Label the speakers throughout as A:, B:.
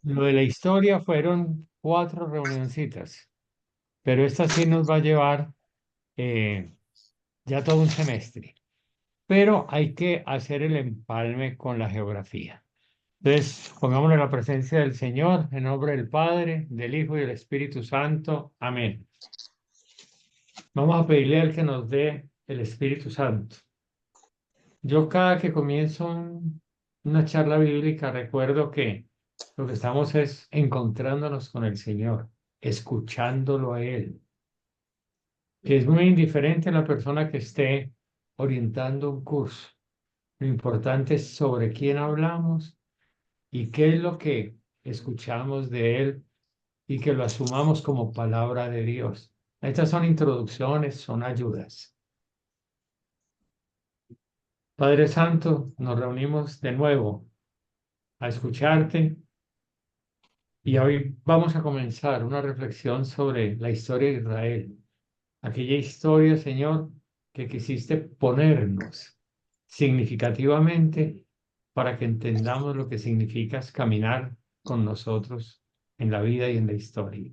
A: Lo de la historia fueron 4 reunioncitas, pero esta sí nos va a llevar eh, ya todo un semestre. Pero hay que hacer el empalme con la geografía. Entonces, pongámonos en la presencia del Señor, en nombre del Padre, del Hijo y del Espíritu Santo. Amén. Vamos a pedirle al que nos dé el Espíritu Santo. Yo cada que comienzo una charla bíblica recuerdo que lo que estamos es encontrándonos con el Señor, escuchándolo a Él, que es muy indiferente la persona que esté orientando un curso. Lo importante es sobre quién hablamos y qué es lo que escuchamos de Él y que lo asumamos como palabra de Dios. Estas son introducciones, son ayudas. Padre Santo, nos reunimos de nuevo a escucharte y hoy vamos a comenzar una reflexión sobre la historia de Israel, aquella historia, Señor, que quisiste ponernos significativamente para que entendamos lo que significa caminar con nosotros en la vida y en la historia.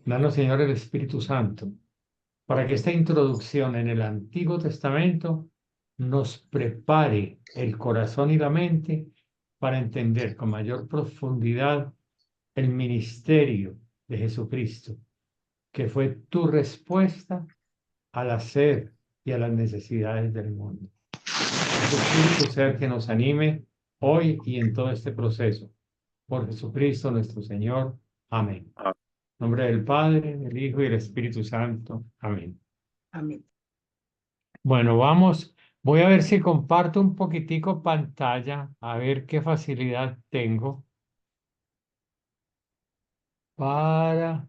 A: Danos, Señor, el Espíritu Santo para que esta introducción en el Antiguo Testamento nos prepare el corazón y la mente para entender con mayor profundidad el ministerio de Jesucristo, que fue tu respuesta al hacer y a las necesidades del mundo. Que tu Espíritu sea el que nos anime hoy y en todo este proceso. Por Jesucristo nuestro Señor. Amén. En nombre del Padre, del Hijo y del Espíritu Santo. Amén.
B: Amén.
A: Bueno, vamos. Voy a ver si comparto un poquitico pantalla, a ver qué facilidad tengo para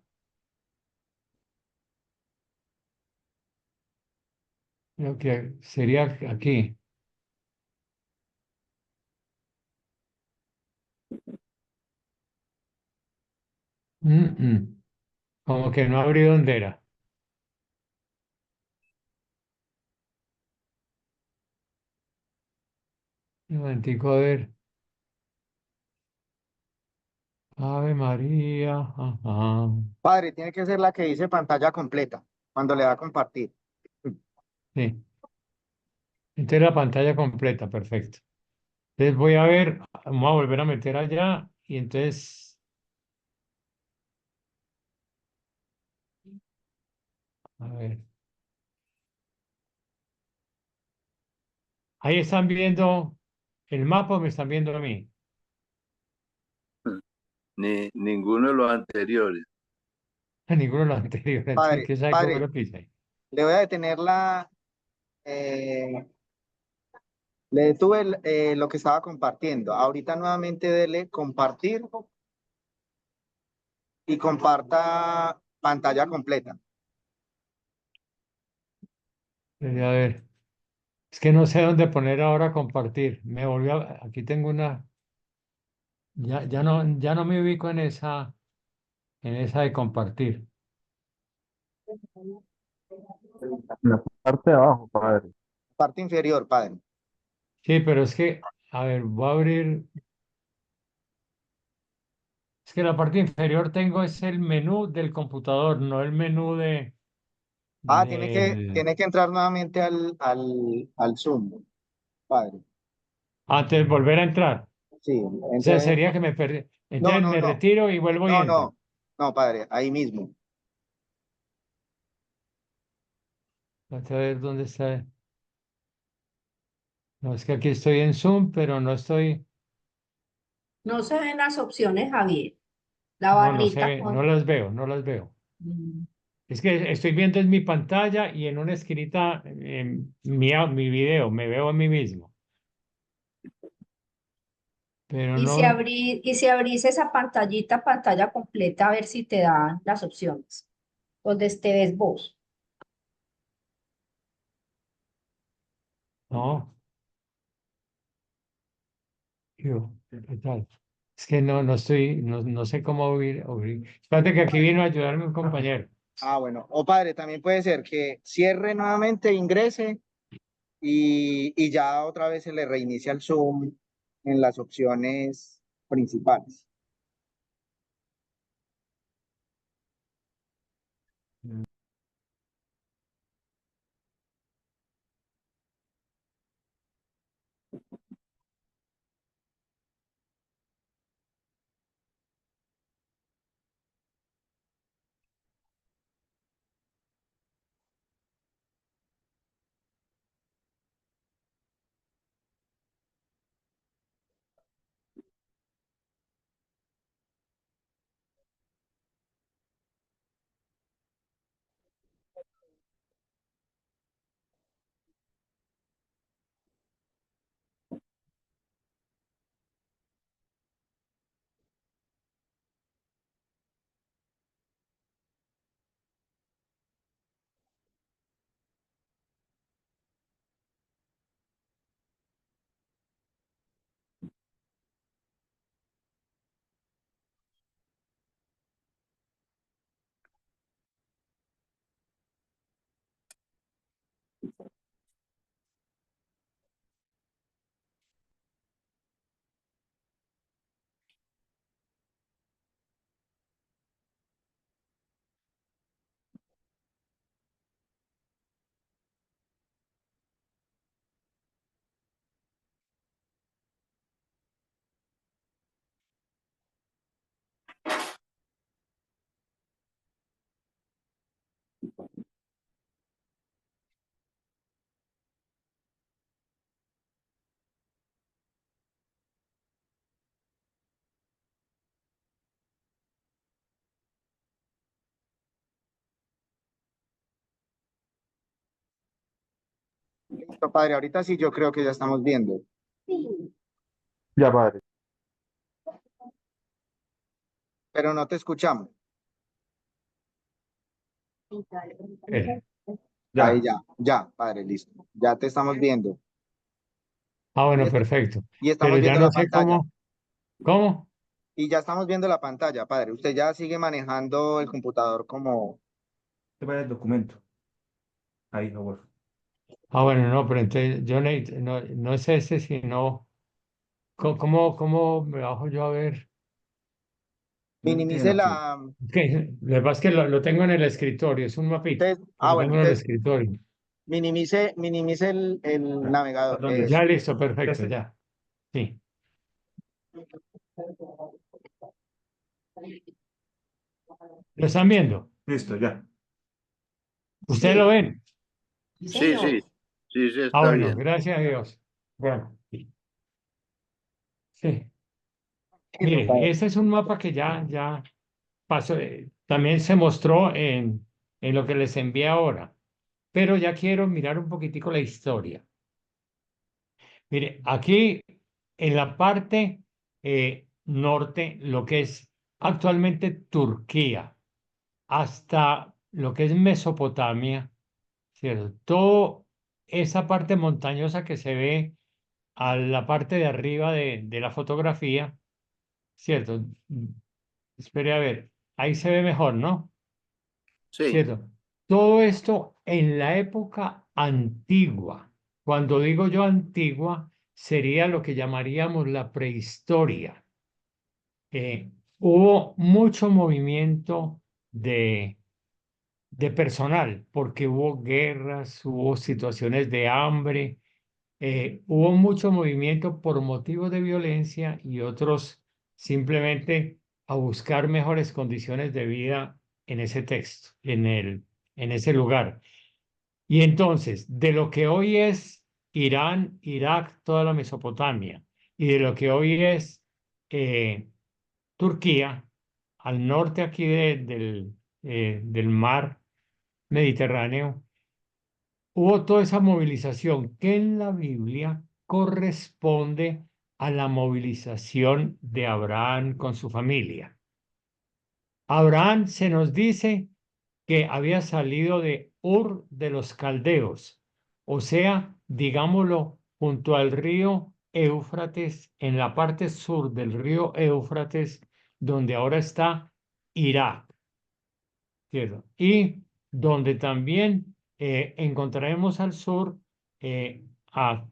A: lo que sería aquí. Mm, mm. Como que no abrí donde era. Un momentico, a ver. Ave María. Ajá.
C: Padre, tiene que ser la que dice pantalla completa cuando le da a compartir.
A: Sí. Entonces la pantalla completa, perfecto. Entonces voy a ver, vamos a volver a meter allá y entonces, a ver. Ahí están viendo el mapa o me están viendo a mí.
D: Ni ninguno de los anteriores.
A: Ninguno de los anteriores. Entonces,
C: Padre,
A: ¿qué sabe cómo
C: padre,
A: lo pisa?
C: le voy a detener eh, le detuve lo que estaba compartiendo. Ahorita nuevamente dele compartir y comparta pantalla completa.
A: A ver, es que no sé dónde poner ahora compartir. Aquí tengo una, ya no me ubico en esa de compartir.
E: En la parte de abajo, padre.
C: Parte inferior, padre.
A: Sí, pero es que, a ver, voy a abrir, es que la parte inferior tengo es el menú del computador, no el menú
C: Ah,
A: del,
C: tiene que entrar nuevamente al Zoom, padre.
A: antes de volver a entrar.
C: Sí,
A: O sea,
C: entonces,
A: sería que me perdí.
C: no,
A: Entonces
C: no,
A: me
C: no,
A: retiro y vuelvo y
C: no,
A: entro.
C: no, no, padre, ahí mismo.
A: A ver dónde está. No, es que aquí estoy en Zoom, pero no estoy,
B: No se ven las opciones, Javier. La
A: no, no se
B: barrita
A: ve, no
B: con...
A: las veo, no las veo.
B: Mm.
A: Es que estoy viendo en mi pantalla y en una esquinita mi video, me veo a mí mismo, pero no,
B: Y si abrís esa pantallita, pantalla completa, a ver si te dan las opciones. Donde te ves vos.
A: no, ¿qué tal? Es que no estoy, no sé cómo abrir. Espérate que aquí vino a ayudarme un compañero.
C: Ah, bueno. O padre, también puede ser que cierre nuevamente, ingrese y ya otra vez se le reinicia el Zoom en las opciones principales. Listo, padre. Ahorita sí yo creo que ya estamos viendo,
E: Ya, padre.
C: pero no te escuchamos.
A: Eh,
C: Ahí
E: Ya.
C: ya, padre, listo. Ya te estamos viendo. Y,
A: bueno,
C: est-
A: perfecto.
C: y
A: Pero
C: estamos
A: ya
C: viendo
A: no
C: la
A: sé
C: pantalla.
A: ¿cómo?
C: Y ya estamos viendo la pantalla, padre. Usted ya sigue manejando el computador como...
E: Te va el documento. Ahí, favor.
A: Bueno, no, pero entonces yo no es ese, sino, ¿cómo me bajo yo a ver?
E: No tiene
C: Minimice
E: la opción.
C: la...
A: Lo que pasa es que lo tengo en el escritorio, es un mapita,
C: Entonces,
A: lo
C: bueno,
A: tengo en el
C: entonces
A: escritorio.
C: minimice el
E: Ya.
C: navegador.
E: ¿Dónde?
C: Eso.
A: Ya listo, perfecto,
E: Este.
A: ya. Sí. ¿Lo están viendo?
E: Listo, ya.
A: ¿Ustedes lo
B: Sí,
A: ven?
B: sí,
D: Sí,
B: señor.
D: sí, sí, sí, está
A: Bueno,
D: bien.
A: gracias a Dios. Bueno, sí. Sí.
C: Eso,
A: Mire,
C: padre.
A: este es un mapa que ya pasó, también se mostró en lo que les envié ahora, pero ya quiero mirar un poquitico la historia. Mire, aquí en la parte norte, lo que es actualmente Turquía, hasta lo que es Mesopotamia, ¿cierto? Toda esa parte montañosa que se ve a la parte de arriba de la fotografía, ¿cierto? Espere a ver, ahí se ve mejor, ¿no?
D: Sí,
A: ¿Cierto? Todo esto en la época antigua. Cuando digo yo antigua, sería lo que llamaríamos la prehistoria. Hubo mucho movimiento de, de personal, porque hubo guerras, hubo situaciones de hambre, hubo mucho movimiento por motivos de violencia y otros simplemente a buscar mejores condiciones de vida en ese texto, en ese lugar. Y entonces, de lo que hoy es Irán, Irak, toda la Mesopotamia, y de lo que hoy es eh, Turquía, al norte aquí del mar Mediterráneo, hubo toda esa movilización que en la Biblia corresponde a la movilización de Abraham con su familia. Abraham se nos dice que había salido de Ur de los Caldeos, o sea, digámoslo, junto al río Éufrates, en la parte sur del río Éufrates, donde ahora está Irak, ¿cierto? Y donde también encontraremos al sur a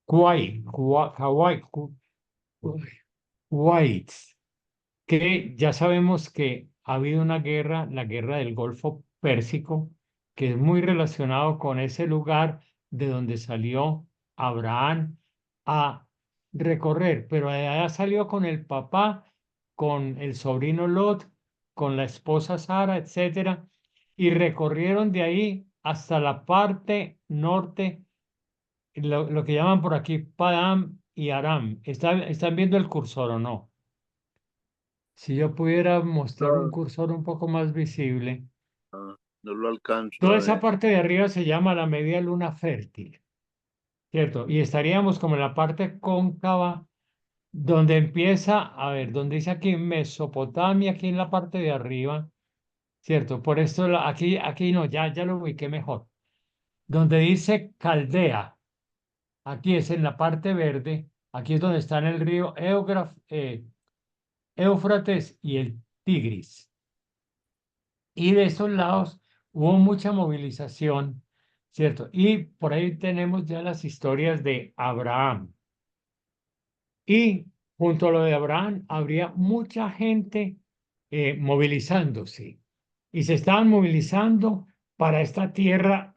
A: Kuwait, que ya sabemos que ha habido una guerra, la guerra del Golfo Pérsico, que es muy relacionado con ese lugar de donde salió Abraham a recorrer, pero allá salió con el papá, con el sobrino Lot, con la esposa Sara, etcétera, y recorrieron de ahí hasta la parte norte, lo que llaman por aquí Padam y Aram. ¿Están viendo el cursor o no? Si yo pudiera mostrar un
D: No,
A: cursor un poco más visible.
D: no lo alcanzo
A: Toda
D: a
A: esa
D: ver.
A: parte de arriba se llama la media luna fértil, ¿cierto? Y estaríamos como en la parte cóncava, donde empieza, a ver, donde dice aquí Mesopotamia, aquí en la parte de arriba, ¿cierto? Por esto aquí no, ya lo ubiqué mejor. Donde dice Caldea, aquí es en la parte verde, aquí es donde están el río Éufrates y el Tigris. Y de esos lados hubo mucha movilización, ¿cierto? Y por ahí tenemos ya las historias de Abraham. Y junto a lo de Abraham habría mucha gente movilizándose. Y se estaban movilizando para esta tierra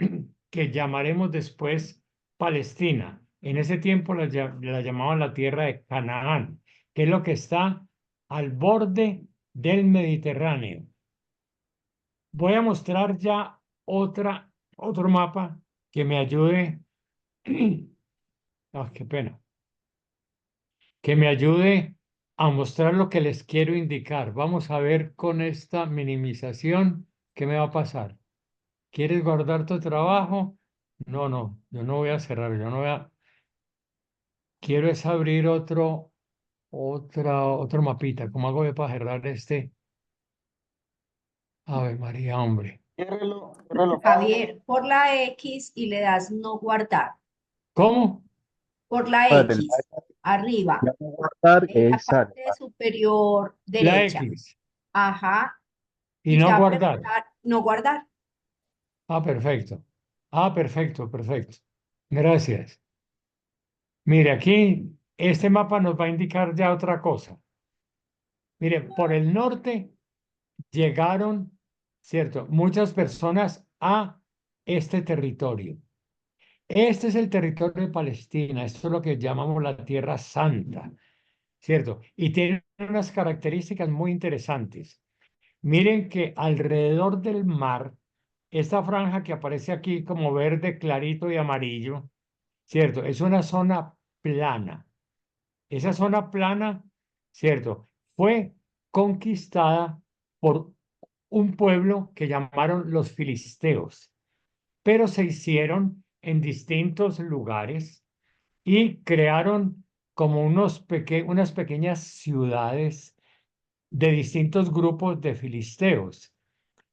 A: que llamaremos después Palestina. En ese tiempo la llamaban la tierra de Canaán, que es lo que está al borde del Mediterráneo. Voy a mostrar ya otro mapa que me ayude. Ah, qué pena. Que me ayude a mostrar lo que les quiero indicar. Vamos a ver con esta minimización qué me va a pasar. ¿Quieres guardar tu trabajo? No, yo no voy a cerrar, yo no voy a. Quiero es abrir otro mapita. ¿Cómo hago yo para cerrar este? Ave María, hombre.
C: Ciérrelo, Pablo.
B: Javier, por la X y le das no guardar.
A: ¿Cómo?
B: Por la
E: Padre,
B: X, arriba,
E: ya voy a guardar,
B: en la
E: exacto.
B: parte superior
A: La
B: derecha.
A: X.
B: Ajá.
A: Y
B: Y te
A: no
B: va a
A: guardar.
B: preguntar, no guardar.
A: Ah, perfecto. Ah, perfecto, perfecto. Gracias. Mire, aquí este mapa nos va a indicar ya otra cosa. Mire, por el norte llegaron, ¿cierto? Muchas personas a este territorio. Este es el territorio de Palestina. Esto es lo que llamamos la Tierra Santa, ¿cierto? Y tiene unas características muy interesantes. Miren que alrededor del mar, esta franja que aparece aquí como verde clarito y amarillo, ¿cierto? Es una zona plana. Esa zona plana, ¿cierto? Fue conquistada por un pueblo que llamaron los filisteos, pero se hicieron en distintos lugares y crearon como unas pequeñas ciudades de distintos grupos de filisteos.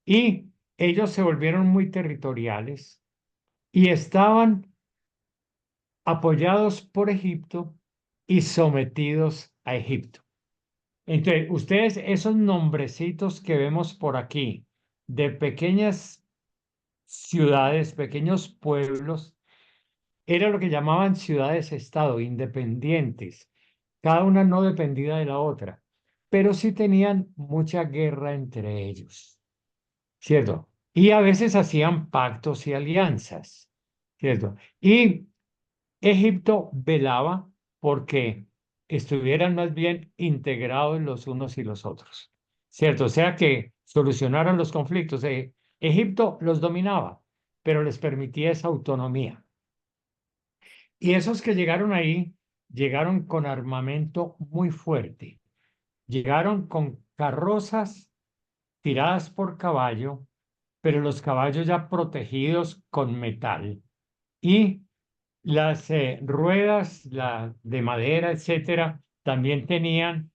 A: Y ellos se volvieron muy territoriales y estaban apoyados por Egipto y sometidos a Egipto. Entonces, ustedes, esos nombrecitos que vemos por aquí, de pequeñas ciudades, pequeños pueblos, era lo que llamaban ciudades-estado, independientes. Cada una no dependía de la otra, pero sí tenían mucha guerra entre ellos, ¿cierto? Y a veces hacían pactos y alianzas, ¿cierto? Y Egipto velaba porque estuvieran más bien integrados los unos y los otros, ¿cierto? O sea que solucionaran los conflictos. Egipto los dominaba, pero les permitía esa autonomía. Y esos que llegaron ahí, llegaron con armamento muy fuerte. Llegaron con carrozas tiradas por caballo, pero los caballos ya protegidos con metal. Y las ruedas de madera, etcétera, también tenían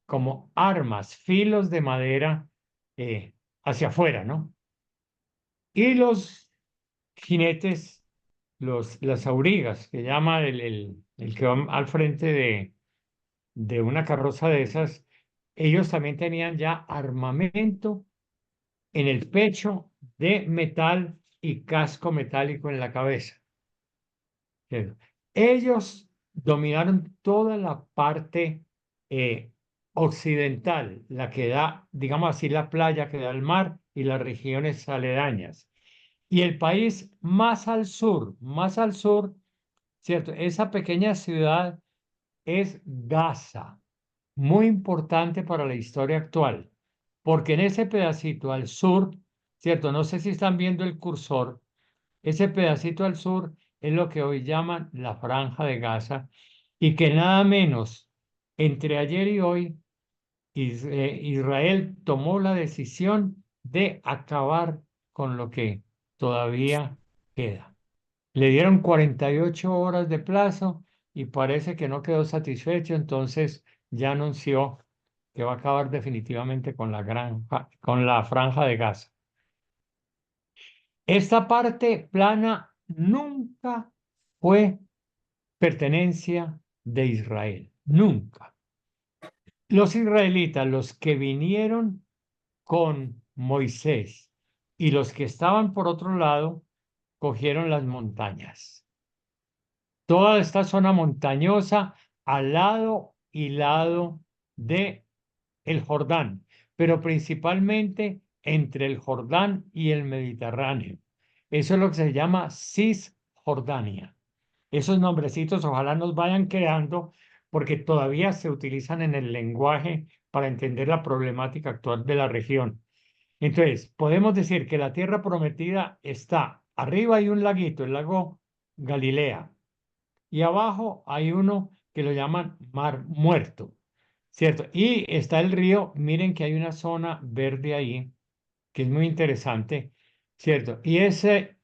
A: como armas, filos de madera hacia afuera, ¿no? Y los jinetes, las aurigas, que llama el que va al frente de una carroza de esas, ellos también tenían ya armamento en el pecho de metal y casco metálico en la cabeza. Ellos dominaron toda la parte occidental, la que da, digamos así, la playa que da al mar y las regiones aledañas. Y el país más al sur, ¿cierto? Esa pequeña ciudad es Gaza, muy importante para la historia actual, porque en ese pedacito al sur, ¿cierto? No sé si están viendo el cursor, ese pedacito al sur es lo que hoy llaman la Franja de Gaza y que nada menos entre ayer y hoy Israel tomó la decisión de acabar con lo que todavía queda. Le dieron 48 horas de plazo y parece que no quedó satisfecho, entonces ya anunció que va a acabar definitivamente con con la Franja de Gaza. Esta parte plana nunca fue pertenencia de Israel, nunca. Los israelitas, los que vinieron con Moisés y los que estaban por otro lado, cogieron las montañas. Toda esta zona montañosa al lado y lado de el Jordán, pero principalmente entre el Jordán y el Mediterráneo. Eso es lo que se llama Cisjordania. Esos nombrecitos ojalá nos vayan quedando porque todavía se utilizan en el lenguaje para entender la problemática actual de la región. Entonces, podemos decir que la tierra prometida está arriba hay un laguito, el lago Galilea, y abajo hay uno que lo llaman Mar Muerto, ¿cierto? Y está el río, miren que hay una zona verde ahí, que es muy interesante, ¿cierto? Y ese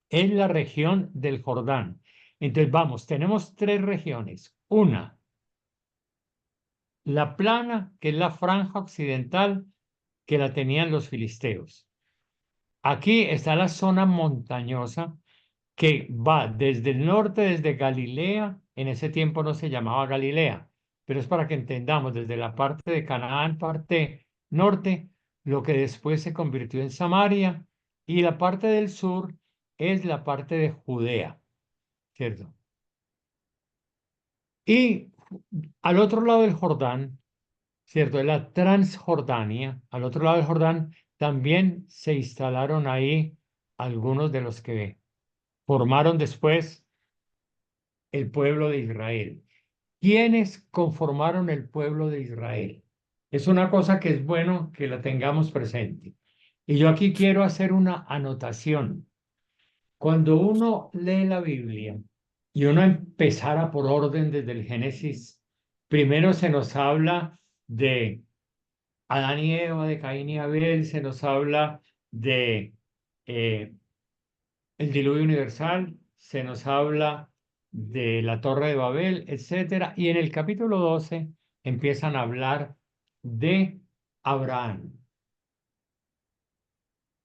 A: es la región del Jordán. Entonces, vamos, tenemos tres regiones. Una, la plana, que es la franja occidental que la tenían los filisteos. Aquí está la zona montañosa que va desde el norte, desde Galilea, en ese tiempo no se llamaba Galilea, pero es para que entendamos, desde la parte de Canaán, parte norte, lo que después se convirtió en Samaria, y la parte del sur es la parte de Judea, ¿cierto? Y al otro lado del Jordán, ¿cierto? En la Transjordania, al otro lado del Jordán, también se instalaron ahí algunos de los que formaron después el pueblo de Israel. ¿Quiénes conformaron el pueblo de Israel? Es una cosa que es bueno que la tengamos presente. Y yo aquí quiero hacer una anotación. Cuando uno lee la Biblia y uno empezara por orden desde el Génesis, primero se nos habla de Adán y Eva, de Caín y Abel, se nos habla de eh, el diluvio universal, se nos habla de la Torre de Babel, etcétera, y en el capítulo 12 empiezan a hablar de Abraham.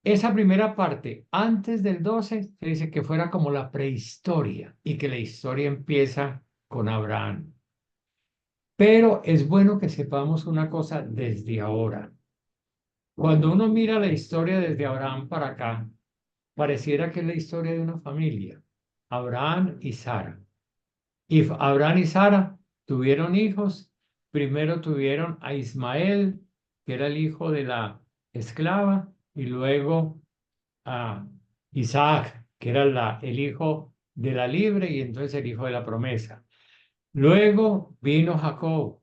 A: Esa primera parte, antes del 12, se dice que fuera como la prehistoria y que la historia empieza con Abraham. Pero es bueno que sepamos una cosa desde ahora. Cuando uno mira la historia desde Abraham para acá, pareciera que es la historia de una familia, Abraham y Sara. Y Abraham y Sara tuvieron hijos. Primero tuvieron a Ismael, que era el hijo de la esclava, y luego a Isaac, que era el hijo de la libre y entonces el hijo de la promesa. Luego vino Jacob,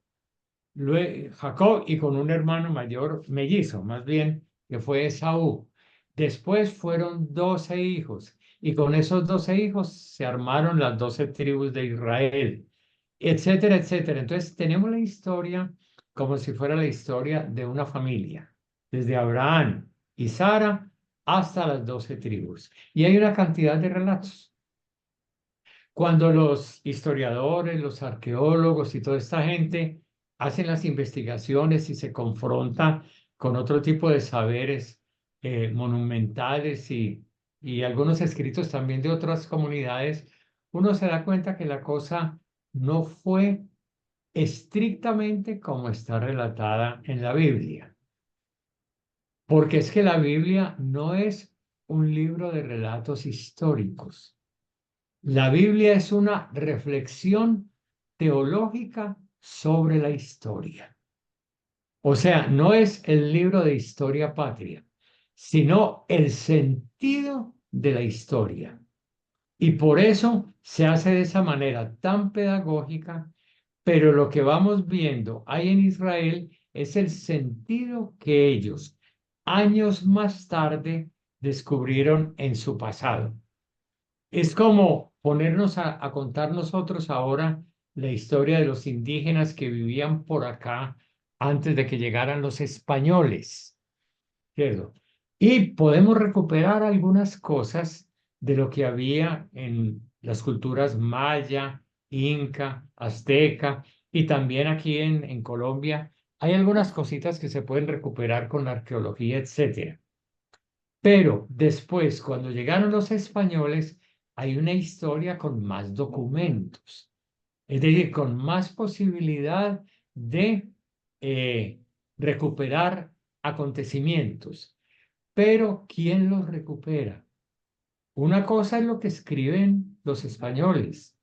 A: Jacob y con un hermano mayor mellizo, más bien, que fue Esaú. Después fueron 12 hijos y con esos 12 hijos se armaron las 12 tribus de Israel, etcétera, etcétera. Entonces tenemos la historia como si fuera la historia de una familia, desde Abraham y Sara hasta las 12 tribus. Y hay una cantidad de relatos. Cuando los historiadores, los arqueólogos y toda esta gente hacen las investigaciones y se confronta con otro tipo de saberes monumentales y algunos escritos también de otras comunidades, uno se da cuenta que la cosa no fue estrictamente como está relatada en la Biblia. Porque es que la Biblia no es un libro de relatos históricos. La Biblia es una reflexión teológica sobre la historia. O sea, no es el libro de historia patria, sino el sentido de la historia. Y por eso se hace de esa manera tan pedagógica, pero lo que vamos viendo ahí en Israel es el sentido que ellos años más tarde descubrieron en su pasado. Es como ponernos a contar nosotros ahora la historia de los indígenas que vivían por acá antes de que llegaran los españoles, ¿cierto? Y podemos recuperar algunas cosas de lo que había en las culturas maya, inca, azteca y también aquí en Colombia. Hay algunas cositas que se pueden recuperar con la arqueología, etcétera. Pero después, cuando llegaron los españoles, hay una historia con más documentos, es decir, con más posibilidad de recuperar acontecimientos. Pero ¿quién los recupera? Una cosa es lo que escriben los españoles,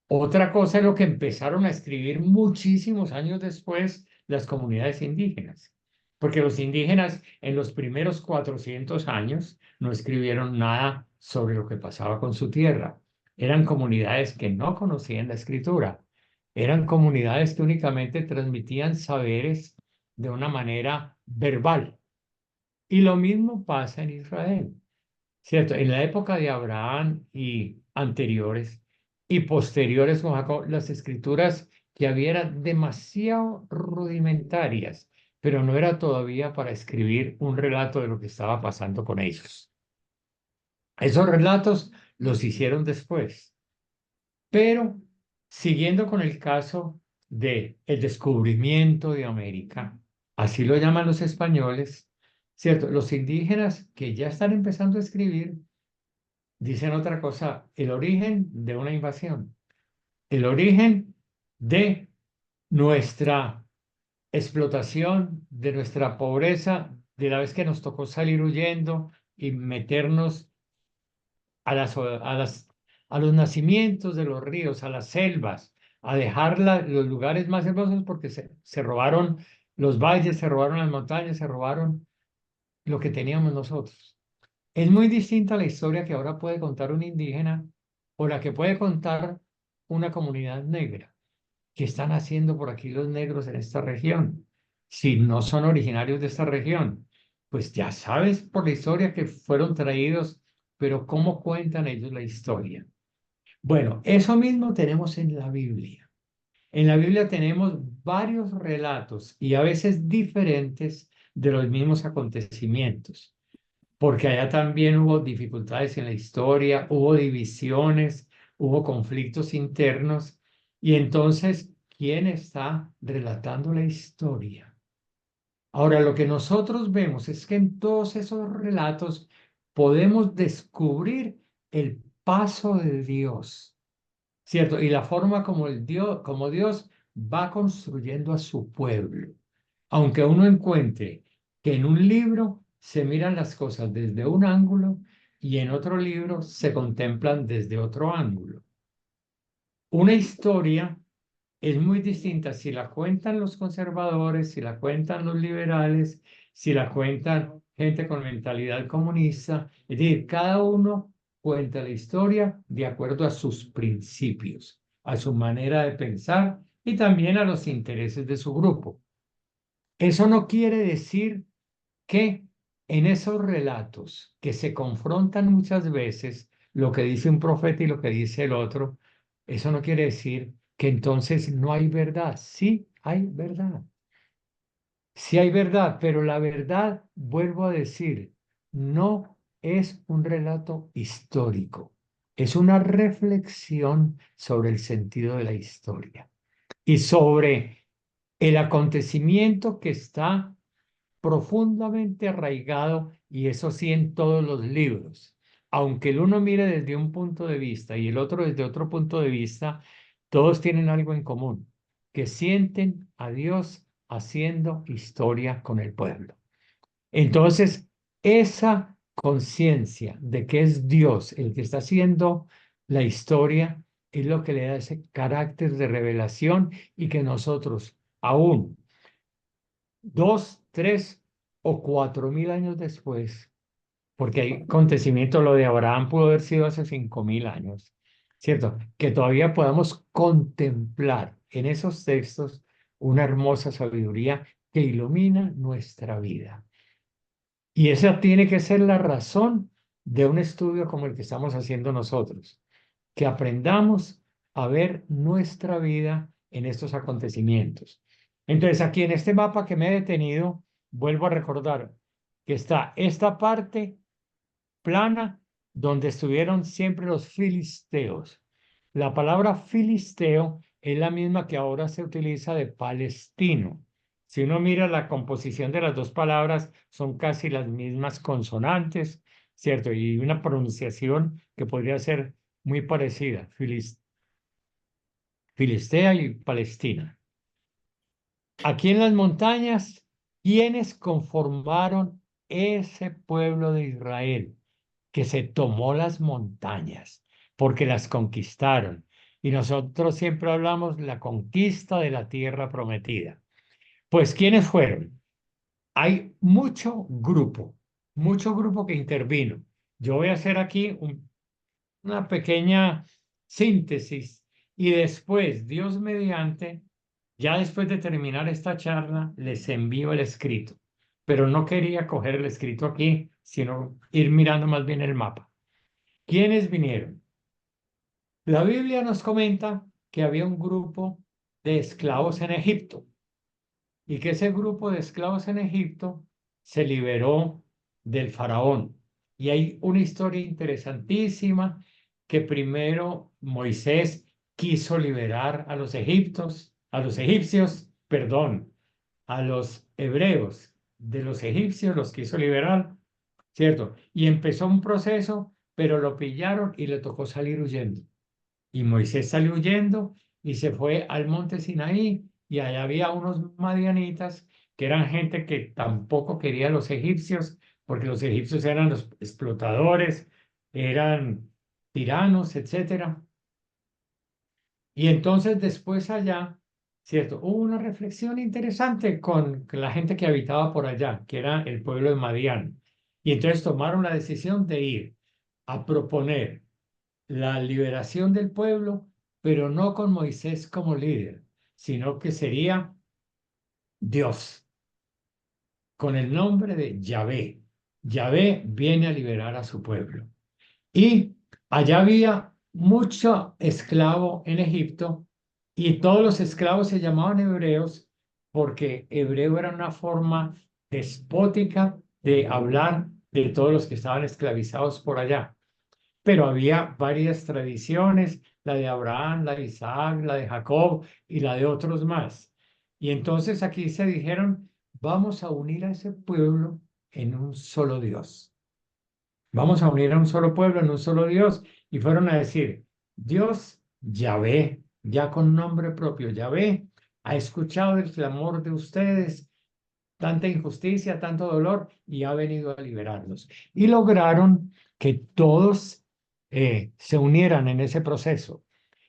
A: otra cosa es lo que empezaron a escribir muchísimos años después las comunidades indígenas, porque los indígenas en los primeros 400 años no escribieron nada sobre lo que pasaba con su tierra. Eran comunidades que no conocían la escritura, eran comunidades que únicamente transmitían saberes de una manera verbal. Y lo mismo pasa en Israel. ¿Cierto? En la época de Abraham y anteriores y posteriores con Jacob, las escrituras que había eran demasiado rudimentarias, pero no era todavía para escribir un relato de lo que estaba pasando con ellos. Esos relatos los hicieron después, pero siguiendo con el caso de el descubrimiento de América, así lo llaman los españoles, ¿cierto? Los indígenas que ya están empezando a escribir dicen otra cosa, el origen de una invasión, el origen de nuestra explotación, de nuestra pobreza, de la vez que nos tocó salir huyendo y meternos a los nacimientos de los ríos, a las selvas, a dejar los lugares más hermosos porque se robaron los valles, se robaron las montañas, se robaron lo que teníamos nosotros. Es muy distinta la historia que ahora puede contar un indígena o la que puede contar una comunidad negra. ¿Qué están haciendo por aquí los negros en esta región? Si no son originarios de esta región, pues ya sabes por la historia que fueron traídos, pero ¿cómo cuentan ellos la historia? Bueno, eso mismo tenemos en la Biblia. En la Biblia tenemos varios relatos y a veces diferentes de los mismos acontecimientos porque allá también hubo dificultades en la historia, hubo divisiones, hubo conflictos internos, y entonces, ¿quién está relatando la historia? Ahora, lo que nosotros vemos es que en todos esos relatos podemos descubrir el paso de Dios, ¿cierto? Y la forma como Dios va construyendo a su pueblo. Aunque uno encuentre que en un libro se miran las cosas desde un ángulo y en otro libro se contemplan desde otro ángulo. Una historia es muy distinta si la cuentan los conservadores, si la cuentan los liberales, si la cuentan gente con mentalidad comunista. Es decir, cada uno cuenta la historia de acuerdo a sus principios, a su manera de pensar y también a los intereses de su grupo. Eso no quiere decir que en esos relatos que se confrontan muchas veces lo que dice un profeta y lo que dice el otro, eso no quiere decir que entonces no hay verdad. Sí hay verdad. Sí hay verdad, pero la verdad, vuelvo a decir, no es un relato histórico, es una reflexión sobre el sentido de la historia y sobre el acontecimiento que está profundamente arraigado, y eso sí en todos los libros. Aunque el uno mire desde un punto de vista y el otro desde otro punto de vista, todos tienen algo en común, que sienten a Dios haciendo historia con el pueblo. Entonces, esa conciencia de que es Dios el que está haciendo la historia es lo que le da ese carácter de revelación y que nosotros aún 2, 3 o 4.000 años después, porque hay acontecimiento, lo de Abraham pudo haber sido hace 5.000 años, ¿cierto? Que todavía podamos contemplar en esos textos una hermosa sabiduría que ilumina nuestra vida. Y esa tiene que ser la razón de un estudio como el que estamos haciendo nosotros, que aprendamos a ver nuestra vida en estos acontecimientos. Entonces, aquí en este mapa que me he detenido, vuelvo a recordar que está esta parte plana donde estuvieron siempre los filisteos. La palabra filisteo es la misma que ahora se utiliza de palestino. Si uno mira la composición de las dos palabras, son casi las mismas consonantes, ¿cierto? Y una pronunciación que podría ser muy parecida, Filistea y Palestina. Aquí en las montañas, ¿quiénes conformaron ese pueblo de Israel que se tomó las montañas porque las conquistaron? Y nosotros siempre hablamos de la conquista de la tierra prometida. Pues, ¿quiénes fueron? Hay mucho grupo que intervino. Yo voy a hacer aquí una pequeña síntesis y después, Dios mediante, ya después de terminar esta charla, les envío el escrito, pero no quería coger el escrito aquí, sino ir mirando más bien el mapa. ¿Quiénes vinieron? La Biblia nos comenta que había un grupo de esclavos en Egipto y que ese grupo de esclavos en Egipto se liberó del faraón. Y hay una historia interesantísima que primero Moisés quiso liberar a los egipcios, perdón, a los hebreos de los egipcios los quiso liberar, ¿cierto? Y empezó un proceso, pero lo pillaron y le tocó salir huyendo. Y Moisés salió huyendo y se fue al monte Sinaí y allá había unos madianitas que eran gente que tampoco quería a los egipcios porque los egipcios eran los explotadores, eran tiranos, etcétera. Y entonces después allá, ¿cierto? Hubo una reflexión interesante con la gente que habitaba por allá, que era el pueblo de Madián. Y entonces tomaron la decisión de ir a proponer la liberación del pueblo, pero no con Moisés como líder, sino que sería Dios, con el nombre de Yahvé. Yahvé viene a liberar a su pueblo. Y allá había mucho esclavo en Egipto y todos los esclavos se llamaban hebreos porque hebreo era una forma despótica de hablar de todos los que estaban esclavizados por allá. Pero había varias tradiciones, la de Abraham, la de Isaac, la de Jacob y la de otros más. Y entonces aquí se dijeron, vamos a unir a ese pueblo en un solo Dios. Vamos a unir a un solo pueblo en un solo Dios. Y fueron a decir, Dios, Yahvé, ya con nombre propio, Yahvé, ha escuchado el clamor de ustedes, tanta injusticia, tanto dolor, y ha venido a liberarlos. Y lograron que todos se unieran en ese proceso.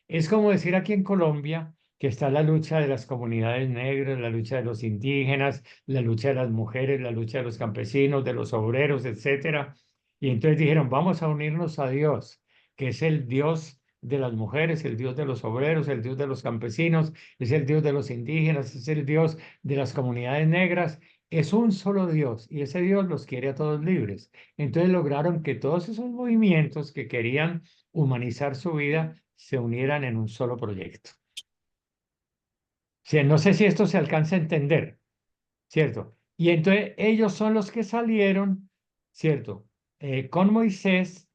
A: Es como decir aquí en Colombia que está la lucha de las comunidades negras, la lucha de los indígenas, la lucha de las mujeres, la lucha de los campesinos, de los obreros, etcétera. Y entonces dijeron, vamos a unirnos a Dios, que es el Dios de las mujeres, el Dios de los obreros, el Dios de los campesinos, es el Dios de los indígenas, es el Dios de las comunidades negras. Es un solo Dios y ese Dios los quiere a todos libres. Entonces lograron que todos esos movimientos que querían humanizar su vida se unieran en un solo proyecto. O sea, no sé si esto se alcanza a entender, ¿cierto? Y entonces ellos son los que salieron, ¿cierto? Con Moisés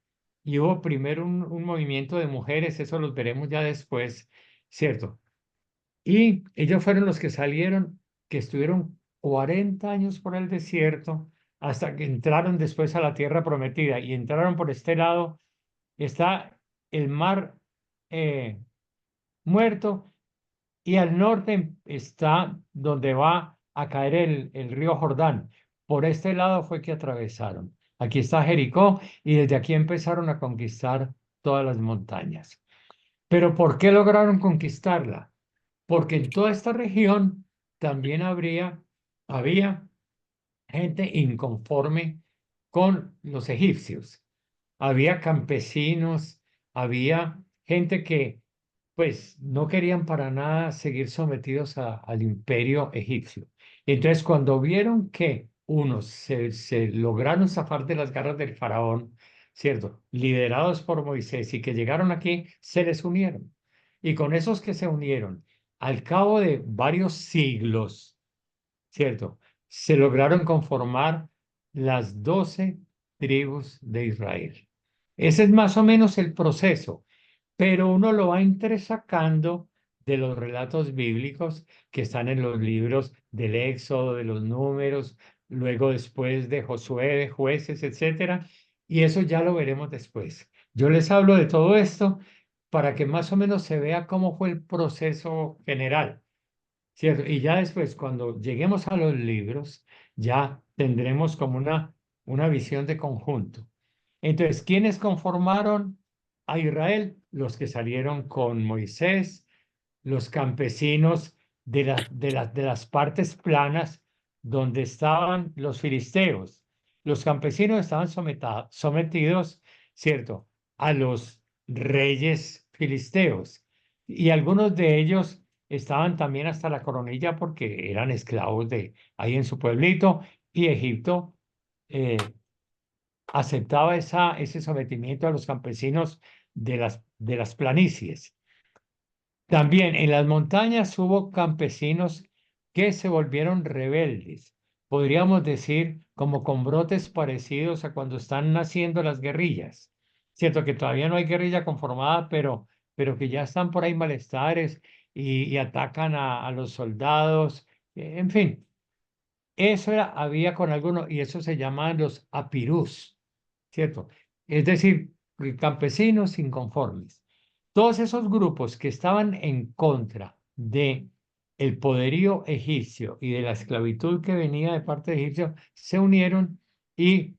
A: y hubo primero un movimiento de mujeres, eso los veremos ya después, ¿cierto? Y ellos fueron los que salieron, que estuvieron 40 años por el desierto hasta que entraron después a la tierra prometida y entraron por este lado. Está el mar Muerto y al norte está donde va a caer el río Jordán. Por este lado fue que atravesaron. Aquí está Jericó y desde aquí empezaron a conquistar todas las montañas. Pero ¿por qué lograron conquistarla? Porque en toda esta región también habría había gente inconforme con los egipcios. Había campesinos, había gente que pues no querían para nada seguir sometidos al imperio egipcio. Entonces, cuando vieron que unos se lograron zafar de las garras del faraón, ¿cierto? Liderados por Moisés y que llegaron aquí, se les unieron. Y con esos que se unieron, al cabo de varios siglos, ¿cierto? Se lograron conformar las 12 tribus de Israel. Ese es más o menos el proceso, pero uno lo va entresacando de los relatos bíblicos que están en los libros del Éxodo, de los Números, luego después de Josué, de Jueces, etcétera, y eso ya lo veremos después. Yo les hablo de todo esto para que más o menos se vea cómo fue el proceso general. ¿Cierto? Y ya después, cuando lleguemos a los libros, ya tendremos como una visión de conjunto. Entonces, ¿quiénes conformaron a Israel? Los que salieron con Moisés, los campesinos de las partes planas donde estaban los filisteos. Los campesinos estaban sometidos, ¿cierto?, a los reyes filisteos. Y algunos de ellos estaban también hasta la coronilla porque eran esclavos de ahí en su pueblito y Egipto aceptaba ese sometimiento a los campesinos de las planicies. También en las montañas hubo campesinos que se volvieron rebeldes, podríamos decir como con brotes parecidos a cuando están naciendo las guerrillas. Cierto que todavía no hay guerrilla conformada, pero que ya están por ahí malestares y atacan a los soldados, en fin. Eso había con algunos, y eso se llaman los apirús, ¿cierto? Es decir, campesinos inconformes. Todos esos grupos que estaban en contra de el poderío egipcio y de la esclavitud que venía de parte de egipcio se unieron y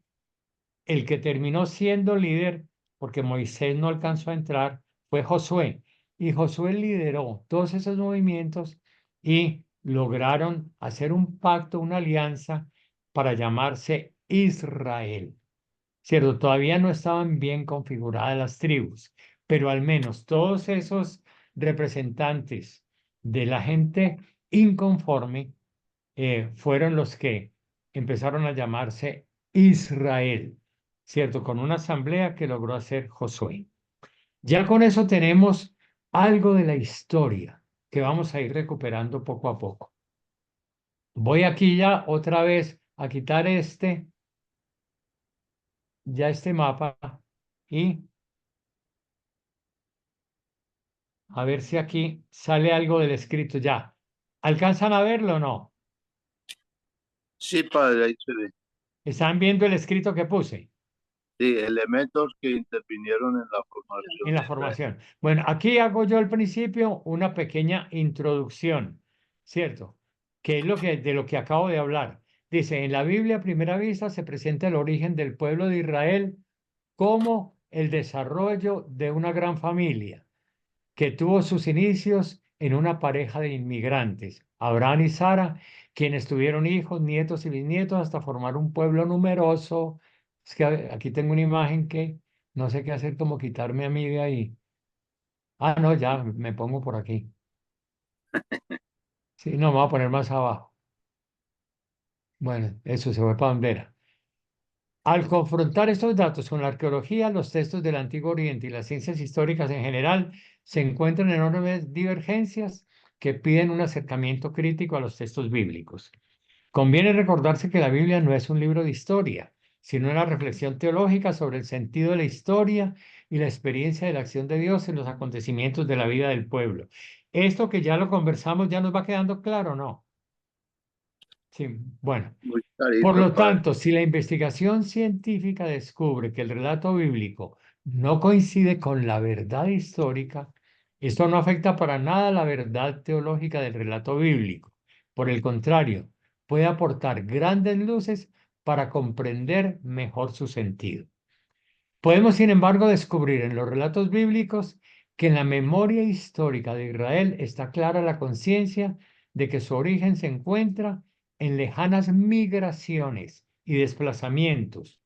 A: el que terminó siendo líder, porque Moisés no alcanzó a entrar, fue Josué. Y Josué lideró todos esos movimientos y lograron hacer un pacto, una alianza para llamarse Israel. ¿Cierto? Todavía no estaban bien configuradas las tribus, pero al menos todos esos representantes de la gente inconforme fueron los que empezaron a llamarse Israel, ¿cierto? Con una asamblea que logró hacer Josué. Ya con eso tenemos algo de la historia que vamos a ir recuperando poco a poco. Voy aquí ya otra vez a quitar ya este mapa y a ver si aquí sale algo del escrito ya. ¿Alcanzan a verlo o no?
D: Sí, padre, ahí se ve.
A: ¿Están viendo el escrito que puse
D: Sí, elementos que intervinieron en la formación
A: en la
D: de Israel.
A: formación? Bueno, aquí hago yo al principio una pequeña introducción, ¿cierto? Que es de lo que acabo de hablar. Dice, en la Biblia a primera vista se presenta el origen del pueblo de Israel como el desarrollo de una gran familia que tuvo sus inicios en una pareja de inmigrantes, Abraham y Sara, quienes tuvieron hijos, nietos y bisnietos hasta formar un pueblo numeroso. Es que aquí tengo una imagen que no sé qué hacer, como quitarme a mí de ahí. Ah, no, ya me pongo por aquí. Sí, no, me voy a poner más abajo. Bueno, eso se fue para bandera. Al confrontar estos datos con la arqueología, los textos del Antiguo Oriente y las ciencias históricas en general, se encuentran enormes divergencias que piden un acercamiento crítico a los textos bíblicos. Conviene recordarse que la Biblia no es un libro de historia, sino una reflexión teológica sobre el sentido de la historia y la experiencia de la acción de Dios en los acontecimientos de la vida del pueblo. Esto que ya lo conversamos, ¿ya nos va quedando claro o no? Sí, bueno.
D: Muy
A: Por
D: clarito,
A: lo
D: padre.
A: tanto, si la investigación científica descubre que el relato bíblico no coincide con la verdad histórica, esto no afecta para nada la verdad teológica del relato bíblico. Por el contrario, puede aportar grandes luces para comprender mejor su sentido. Podemos, sin embargo, descubrir en los relatos bíblicos que en la memoria histórica de Israel está clara la conciencia de que su origen se encuentra en lejanas migraciones y desplazamientos,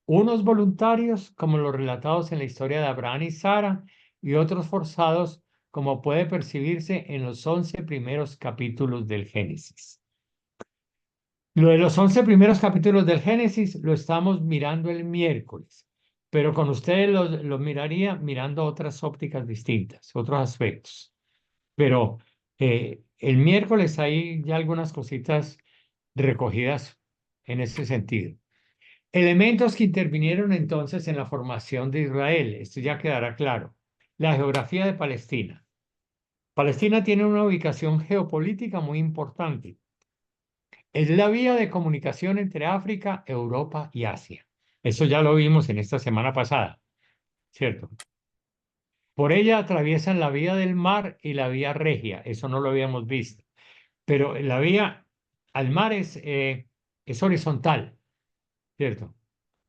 A: unos voluntarios como los relatados en la historia de Abraham y Sara, y otros forzados como puede percibirse en los 11 primeros capítulos del Génesis. Lo de los 11 primeros capítulos del Génesis lo estamos mirando el miércoles, pero con ustedes lo miraría mirando otras ópticas distintas, otros aspectos. Pero el miércoles hay ya algunas cositas recogidas en ese sentido. Elementos que intervinieron entonces en la formación de Israel, esto ya quedará claro. La geografía de Palestina. Palestina tiene una ubicación geopolítica muy importante. Es la vía de comunicación entre África, Europa y Asia. Eso ya lo vimos en esta semana pasada, ¿cierto? Por ella atraviesan la vía del mar y la vía regia. Eso no lo habíamos visto. Pero la vía al mar es horizontal, ¿cierto?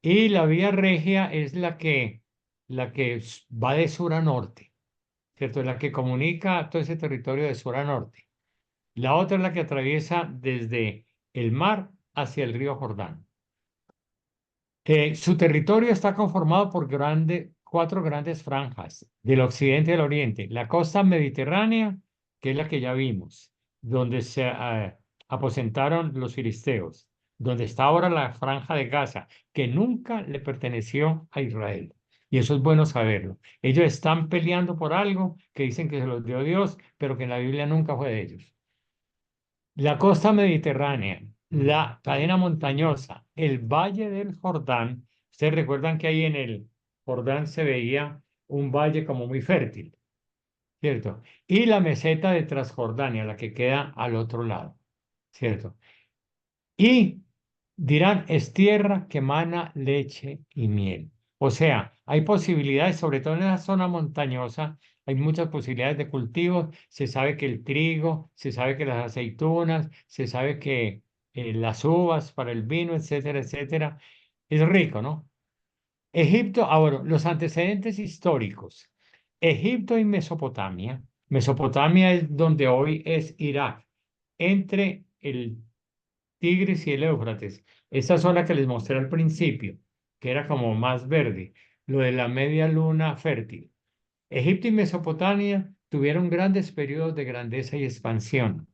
A: Y la vía regia es la que va de sur a norte, ¿cierto? La que comunica todo ese territorio de sur a norte. La otra es la que atraviesa desde el mar hacia el río Jordán. Su territorio está conformado por cuatro grandes franjas, del occidente al oriente. La costa mediterránea, que es la que ya vimos, donde se aposentaron los filisteos, donde está ahora la franja de Gaza, que nunca le perteneció a Israel. Y eso es bueno saberlo. Ellos están peleando por algo que dicen que se los dio Dios, pero que en la Biblia nunca fue de ellos. La costa mediterránea, la cadena montañosa, el valle del Jordán. Ustedes recuerdan que ahí en el Jordán se veía un valle como muy fértil, ¿cierto? Y la meseta de Transjordania, la que queda al otro lado, ¿cierto? Y dirán, es tierra que mana leche y miel. O sea, hay posibilidades, sobre todo en la zona montañosa, hay muchas posibilidades de cultivos. Se sabe que el trigo, se sabe que las aceitunas, se sabe que las uvas para el vino, etcétera, etcétera. Es rico, ¿no? Egipto, ahora, los antecedentes históricos. Egipto y Mesopotamia. Mesopotamia es donde hoy es Irak, entre el Tigris y el Éufrates. Esa zona que les mostré al principio, que era como más verde, lo de la media luna fértil. Egipto y Mesopotamia tuvieron grandes periodos de grandeza y expansión.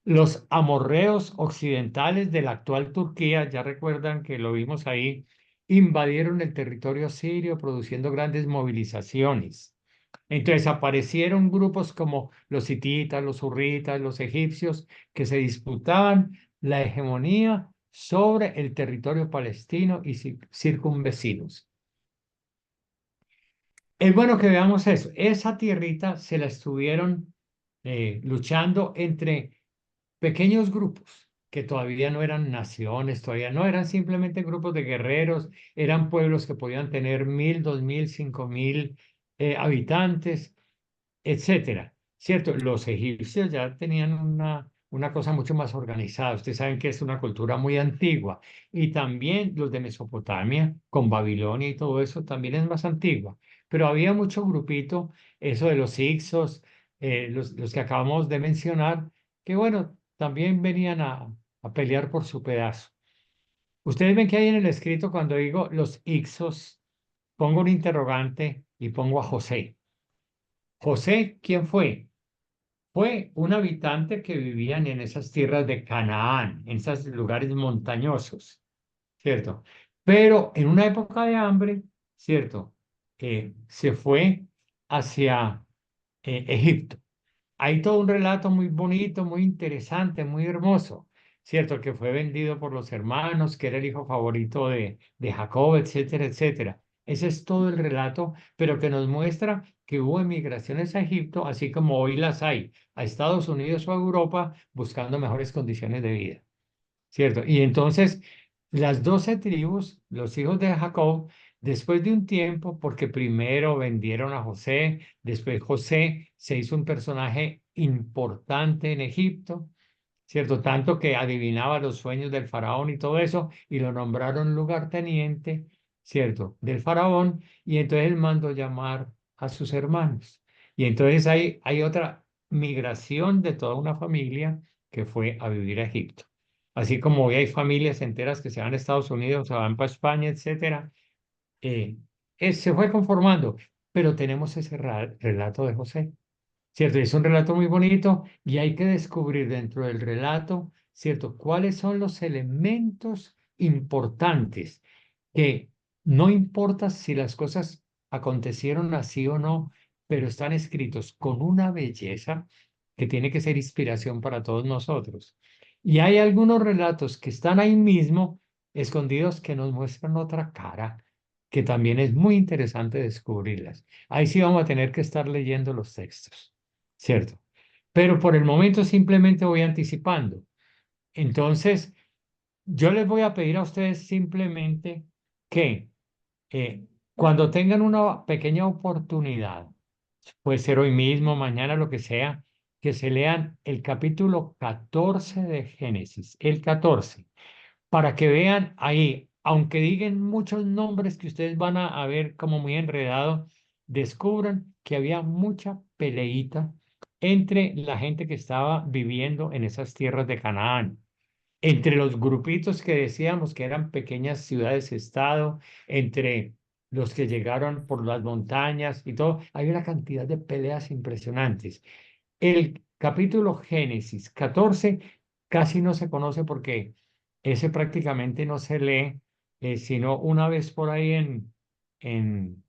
A: Los amorreos occidentales de la actual Turquía, ya recuerdan que lo vimos ahí, invadieron el territorio sirio produciendo grandes movilizaciones. Entonces aparecieron grupos como los hititas, los hurritas, los egipcios, que se disputaban la hegemonía sobre el territorio palestino y circunvecinos. Es bueno que veamos eso. Esa tierrita se la estuvieron luchando entre pequeños grupos que todavía no eran naciones, todavía no eran simplemente grupos de guerreros, eran pueblos que podían tener 1.000, 2.000, 5.000 habitantes, etcétera. ¿Cierto? Los egipcios ya tenían una cosa mucho más organizada. Ustedes saben que es una cultura muy antigua. Y también los de Mesopotamia, con Babilonia y todo eso, también es más antigua. Pero había mucho grupito, eso de los Hicsos, los que acabamos de mencionar, que bueno, también venían a pelear por su pedazo. Ustedes ven que hay en el escrito cuando digo los Hicsos, pongo un interrogante y pongo a José. José, ¿quién fue? Fue un habitante que vivían en esas tierras de Canaán, en esos lugares montañosos, ¿cierto? Pero en una época de hambre, ¿cierto? Se fue hacia Egipto. Hay todo un relato muy bonito, muy interesante, muy hermoso, ¿cierto? Que fue vendido por los hermanos, que era el hijo favorito de Jacob, etcétera, etcétera. Ese es todo el relato, pero que nos muestra que hubo emigraciones a Egipto, así como hoy las hay, a Estados Unidos o a Europa, buscando mejores condiciones de vida, ¿cierto? Y entonces, las 12 tribus, los hijos de Jacob, después de un tiempo, porque primero vendieron a José, después José se hizo un personaje importante en Egipto, ¿cierto? Tanto que adivinaba los sueños del faraón y todo eso, y lo nombraron lugarteniente, ¿cierto? Del faraón, y entonces él mandó llamar a sus hermanos. Y entonces hay otra migración de toda una familia que fue a vivir a Egipto. así como hoy hay familias enteras que se van a Estados Unidos, se van para España, etcétera, eh, se fue conformando, pero tenemos ese relato de José, ¿cierto? Es un relato muy bonito y hay que descubrir dentro del relato, ¿cierto? ¿Cuáles son los elementos importantes que no importa si las cosas acontecieron así o no, pero están escritos con una belleza que tiene que ser inspiración para todos nosotros? Y hay algunos relatos que están ahí mismo, escondidos, que nos muestran otra cara, que también es muy interesante descubrirlas. Ahí sí vamos a tener que estar leyendo los textos, ¿cierto? Pero por el momento simplemente voy anticipando. Entonces, yo les voy a pedir a ustedes simplemente que cuando tengan una pequeña oportunidad, puede ser hoy mismo, mañana, lo que sea, que se lean el capítulo 14 de Génesis, el 14, para que vean ahí, aunque digan muchos nombres que ustedes van a ver como muy enredado, descubran que había mucha peleita entre la gente que estaba viviendo en esas tierras de Canaán, entre los grupitos que decíamos que eran pequeñas ciudades-estado, entre los que llegaron por las montañas y todo, hay una cantidad de peleas impresionantes. El capítulo Génesis 14 casi no se conoce porque ese prácticamente no se lee, sino una vez por ahí en, en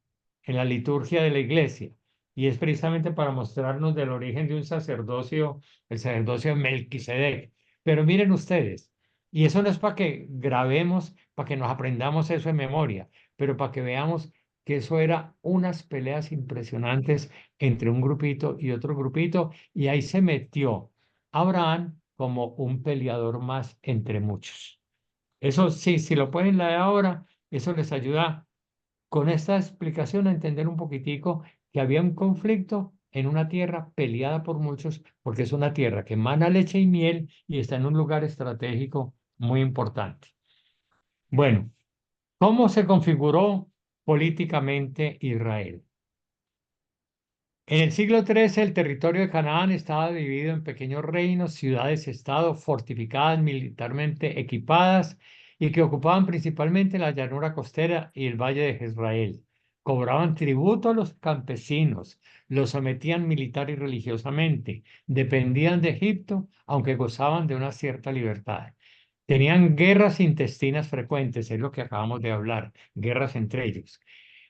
A: la liturgia de la iglesia. Y es precisamente para mostrarnos del origen de un sacerdocio, el sacerdocio de Melquisedec. Pero miren ustedes, y eso no es para que grabemos, para que nos aprendamos eso en memoria, pero para que veamos que eso era unas peleas impresionantes entre un grupito y otro grupito, y ahí se metió Abraham como un peleador más entre muchos. Eso sí, si lo pueden leer ahora, eso les ayuda con esta explicación a entender un poquitico que había un conflicto en una tierra peleada por muchos, porque es una tierra que emana leche y miel y está en un lugar estratégico muy importante. Bueno, ¿cómo se configuró políticamente Israel? En el siglo XIII, el territorio de Canaán estaba dividido en pequeños reinos, ciudades-estado fortificadas, militarmente equipadas y que ocupaban principalmente la llanura costera y el valle de Jezreel. Cobraban tributo a los campesinos, los sometían militar y religiosamente, dependían de Egipto, aunque gozaban de una cierta libertad. Tenían guerras intestinas frecuentes, es lo que acabamos de hablar, guerras entre ellos.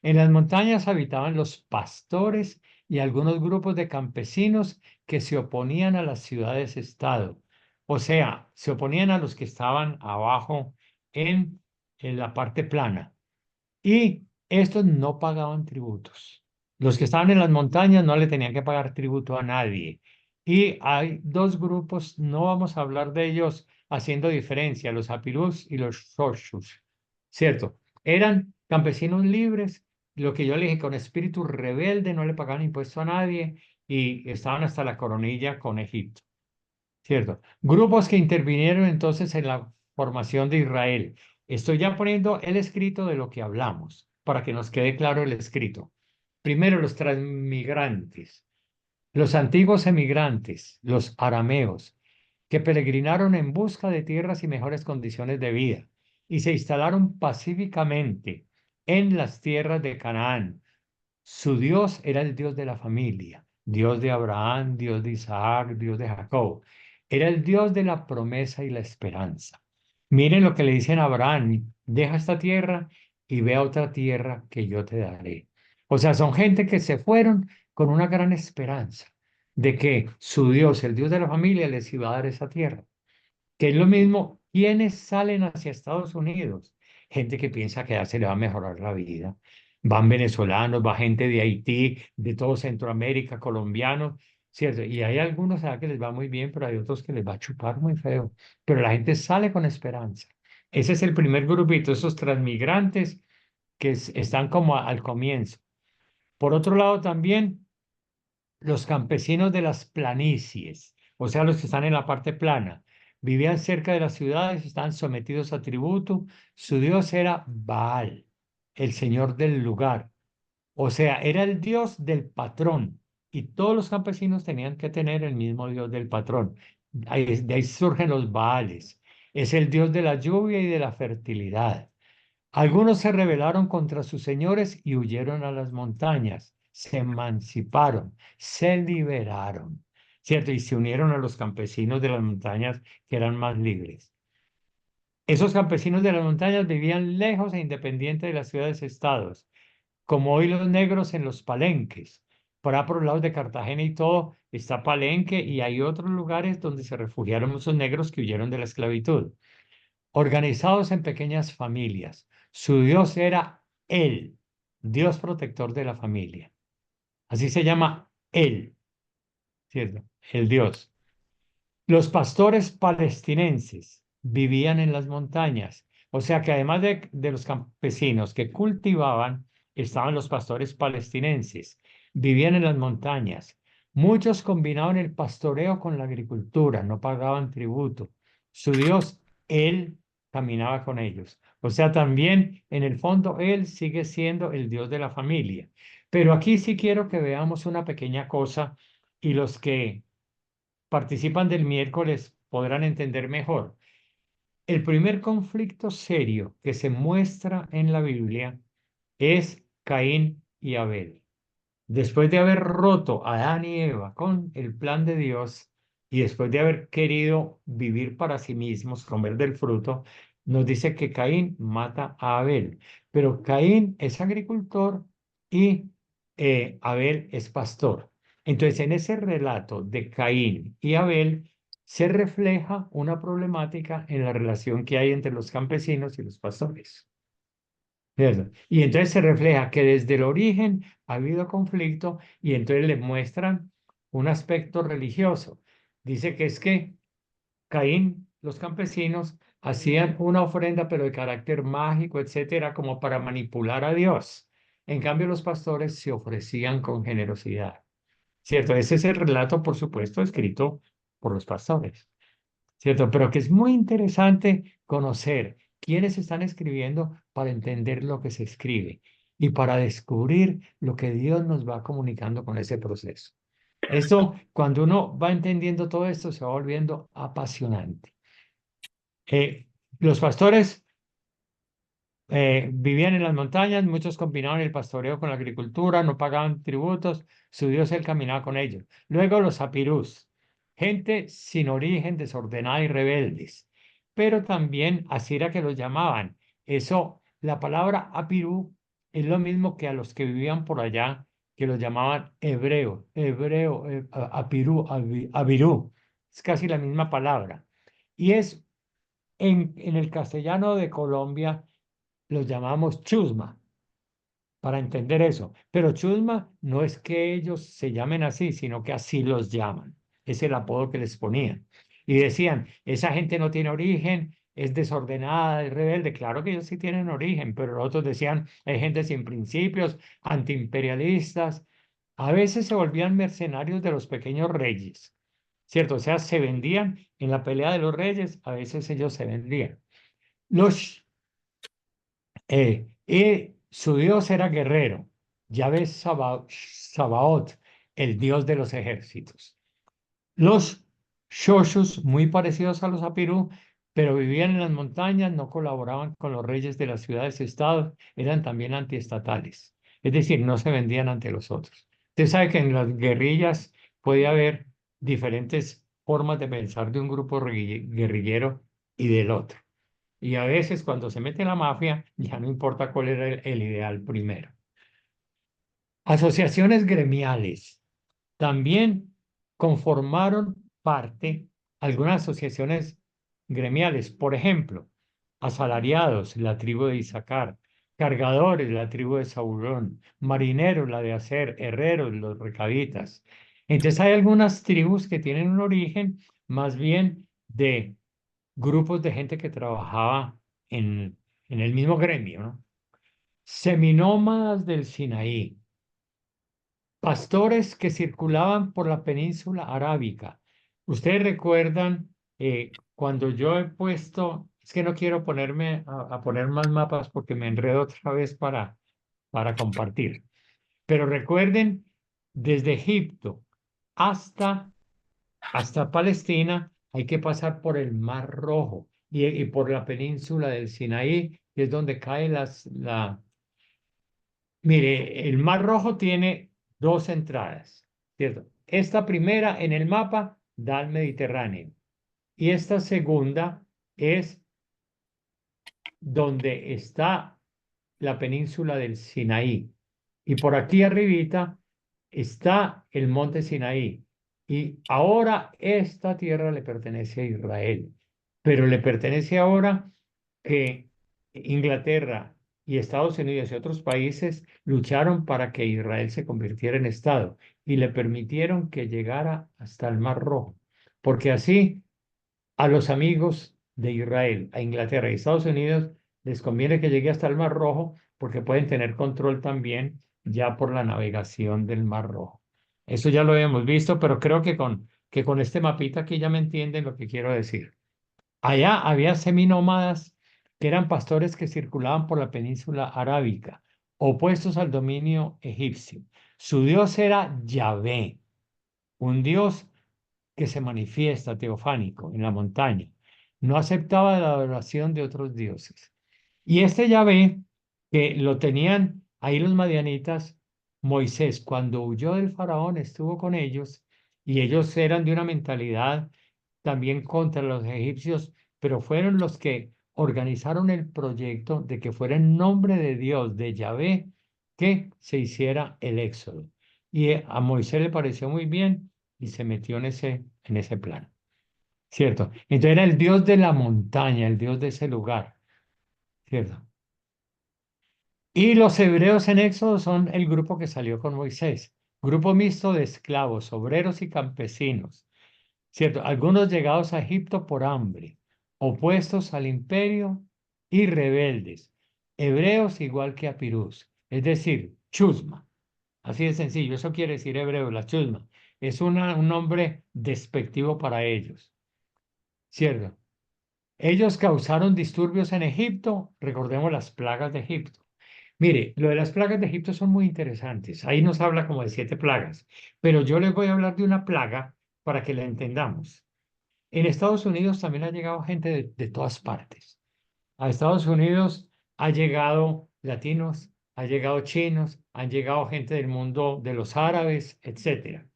A: En las montañas habitaban los pastores y algunos grupos de campesinos que se oponían a las ciudades-estado. O sea, se oponían a los que estaban abajo en la parte plana. Y estos no pagaban tributos. Los que estaban en las montañas no le tenían que pagar tributo a nadie. Y hay dos grupos, no vamos a hablar de ellos haciendo diferencia, los apirús y los xochus, ¿cierto? Eran campesinos libres, lo que yo le dije, con espíritu rebelde, no le pagaban impuesto a nadie y estaban hasta la coronilla con Egipto, ¿cierto? Grupos que intervinieron entonces en la formación de Israel. Estoy ya poniendo el escrito de lo que hablamos, para que nos quede claro el escrito. Primero, los transmigrantes, los antiguos emigrantes, los arameos, que peregrinaron en busca de tierras y mejores condiciones de vida, y se instalaron pacíficamente en las tierras de Canaán. Su Dios era el Dios de la familia, Dios de Abraham, Dios de Isaac, Dios de Jacob. Era el Dios de la promesa y la esperanza. Miren lo que le dicen a Abraham: deja esta tierra y ve a otra tierra que yo te daré. O sea, son gente que se fueron con una gran esperanza de que su Dios, el Dios de la familia, les iba a dar esa tierra. Que es lo mismo, ¿quiénes salen hacia Estados Unidos? Gente que piensa que ya se le va a mejorar la vida. Van venezolanos, va gente de Haití, de todo Centroamérica, colombianos, ¿cierto? Y hay algunos que les va muy bien, pero hay otros que les va a chupar muy feo. Pero la gente sale con esperanza. Ese es el primer grupito, esos transmigrantes que están como al comienzo. Por otro lado, también los campesinos de las planicies, o sea, los que están en la parte plana, vivían cerca de las ciudades, estaban sometidos a tributo. Su dios era Baal, el señor del lugar. O sea, era el dios del patrón. Y todos los campesinos tenían que tener el mismo dios del patrón. De ahí surgen los Baales. Es el Dios de la lluvia y de la fertilidad. Algunos se rebelaron contra sus señores y huyeron a las montañas. Se emanciparon, se liberaron, ¿cierto? Y se unieron a los campesinos de las montañas que eran más libres. Esos campesinos de las montañas vivían lejos e independientes de las ciudades-estados, como hoy los negros en los palenques. Por los lados de Cartagena y todo está Palenque y hay otros lugares donde se refugiaron muchos negros que huyeron de la esclavitud, organizados en pequeñas familias. Su Dios era Él, Dios protector de la familia. Así se llama Él, ¿cierto? El Dios. Los pastores palestinenses vivían en las montañas, o sea que además de los campesinos que cultivaban, estaban los pastores palestinenses, vivían en las montañas. Muchos combinaban el pastoreo con la agricultura, no pagaban tributo. Su Dios, Él, caminaba con ellos. O sea, también en el fondo Él sigue siendo el Dios de la familia. Pero aquí sí quiero que veamos una pequeña cosa y los que participan del miércoles podrán entender mejor. El primer conflicto serio que se muestra en la Biblia es Caín y Abel. Después de haber roto a Adán y Eva con el plan de Dios y después de haber querido vivir para sí mismos, comer del fruto, nos dice que Caín mata a Abel. Pero Caín es agricultor y Abel es pastor. Entonces, en ese relato de Caín y Abel se refleja una problemática en la relación que hay entre los campesinos y los pastores. ¿Cierto? Y entonces se refleja que desde el origen ha habido conflicto y entonces le muestran un aspecto religioso. Dice que es que Caín, los campesinos, hacían una ofrenda, pero de carácter mágico, etcétera, como para manipular a Dios. En cambio, los pastores se ofrecían con generosidad. ¿Cierto? Ese es el relato, por supuesto, escrito por los pastores. ¿Cierto? Pero que es muy interesante conocer quiénes están escribiendo para entender lo que se escribe y para descubrir lo que Dios nos va comunicando con ese proceso. Esto, cuando uno va entendiendo todo esto, se va volviendo apasionante. Los pastores vivían en las montañas, muchos combinaban el pastoreo con la agricultura, no pagaban tributos, su Dios él caminaba con ellos. Luego los apirús, gente sin origen, desordenada y rebeldes, pero también así era que los llamaban. Eso, la palabra apirú es lo mismo que a los que vivían por allá, que los llamaban apirú, abirú, es casi la misma palabra. Y es en el castellano de Colombia los llamamos chusma, para entender eso. Pero chusma no es que ellos se llamen así, sino que así los llaman. Es el apodo que les ponían. Y decían, esa gente no tiene origen, es desordenada, es rebelde. Claro que ellos sí tienen origen, pero los otros decían, hay gente sin principios, antiimperialistas. A veces se volvían mercenarios de los pequeños reyes, ¿cierto? O sea, se vendían en la pelea de los reyes, a veces ellos se vendían. Los y su dios era guerrero, Yahvé Sabaoth, el dios de los ejércitos. Los Shoshus, muy parecidos a los Apirú, pero vivían en las montañas, no colaboraban con los reyes de las ciudades-estados, eran también antiestatales, es decir, no se vendían ante los otros. Usted sabe que en las guerrillas puede haber diferentes formas de pensar de un grupo guerrillero y del otro. Y a veces cuando se mete la mafia, ya no importa cuál era el ideal primero. Asociaciones gremiales. También conformaron parte algunas asociaciones gremiales. Por ejemplo, asalariados, la tribu de Isaacar; cargadores, la tribu de Zabulón; marineros, la de Aser; herreros, los recabitas. Entonces hay algunas tribus que tienen un origen más bien de grupos de gente que trabajaba en el mismo gremio, ¿no? Seminómadas del Sinaí, pastores que circulaban por la península arábica. Ustedes recuerdan cuando yo he puesto, es que no quiero ponerme a poner más mapas porque me enredo otra vez para compartir, pero recuerden, desde Egipto hasta Palestina hay que pasar por el Mar Rojo. y por la península del Sinaí, que es donde cae Mire, el Mar Rojo tiene dos entradas, ¿cierto? Esta primera en el mapa da al Mediterráneo y esta segunda es donde está la península del Sinaí. Y por aquí arribita está el monte Sinaí. Y ahora esta tierra le pertenece a Israel, pero le pertenece ahora que Inglaterra y Estados Unidos y otros países lucharon para que Israel se convirtiera en Estado y le permitieron que llegara hasta el Mar Rojo, porque así a los amigos de Israel, a Inglaterra y Estados Unidos, les conviene que llegue hasta el Mar Rojo porque pueden tener control también ya por la navegación del Mar Rojo. Eso ya lo hemos visto, pero creo que con este mapita aquí ya me entienden lo que quiero decir. Allá había seminómadas que eran pastores que circulaban por la península arábica, opuestos al dominio egipcio. Su dios era Yahvé, un dios que se manifiesta teofánico en la montaña. No aceptaba la adoración de otros dioses. Y este Yahvé, que lo tenían ahí los madianitas, Moisés, cuando huyó del faraón, estuvo con ellos y ellos eran de una mentalidad también contra los egipcios, pero fueron los que organizaron el proyecto de que fuera en nombre de Dios, de Yahvé, que se hiciera el éxodo. Y a Moisés le pareció muy bien y se metió en ese plan, ¿cierto? Entonces era el Dios de la montaña, el Dios de ese lugar, ¿cierto? Y los hebreos en Éxodo son el grupo que salió con Moisés, grupo mixto de esclavos, obreros y campesinos, ¿cierto? Algunos llegados a Egipto por hambre, opuestos al imperio y rebeldes, hebreos igual que Apirús, es decir, chusma. Así de sencillo, eso quiere decir hebreo, la chusma. Es un nombre despectivo para ellos, ¿cierto? Ellos causaron disturbios en Egipto, recordemos las plagas de Egipto. Mire, lo de las plagas de Egipto son muy interesantes. Ahí nos habla como de 7 plagas, pero yo les voy a hablar de una plaga para que la entendamos. En Estados Unidos también ha llegado gente de todas partes. A Estados Unidos ha llegado latinos, ha llegado chinos, han llegado gente del mundo de los árabes, etcétera.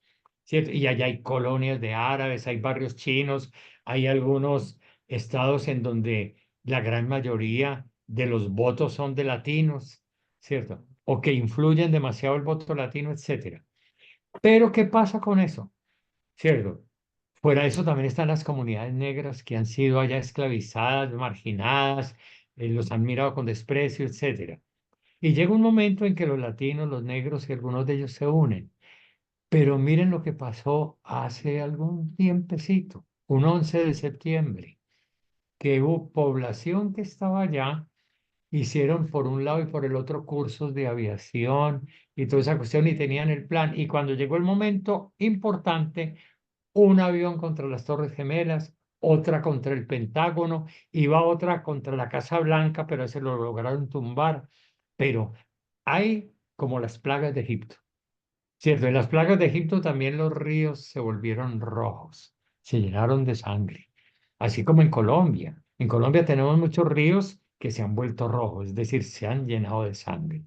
A: ¿Cierto? Y allá hay colonias de árabes, hay barrios chinos, hay algunos estados en donde la gran mayoría de los votos son de latinos, ¿cierto? O que influyen demasiado el voto latino, etcétera. Pero ¿qué pasa con eso? ¿Cierto? Fuera de eso también están las comunidades negras que han sido allá esclavizadas, marginadas, los han mirado con desprecio, etcétera. Y llega un momento en que los latinos, los negros y algunos de ellos se unen. Pero miren lo que pasó hace algún tiempecito, un 11 de septiembre, que hubo población que estaba allá, hicieron por un lado y por el otro cursos de aviación y toda esa cuestión y tenían el plan. Y cuando llegó el momento importante, un avión contra las Torres Gemelas, otra contra el Pentágono, iba otra contra la Casa Blanca, pero ese lo lograron tumbar. Pero hay como las plagas de Egipto, ¿cierto? En las plagas de Egipto también los ríos se volvieron rojos, se llenaron de sangre, así como en Colombia. En Colombia tenemos muchos ríos que se han vuelto rojos, es decir, se han llenado de sangre.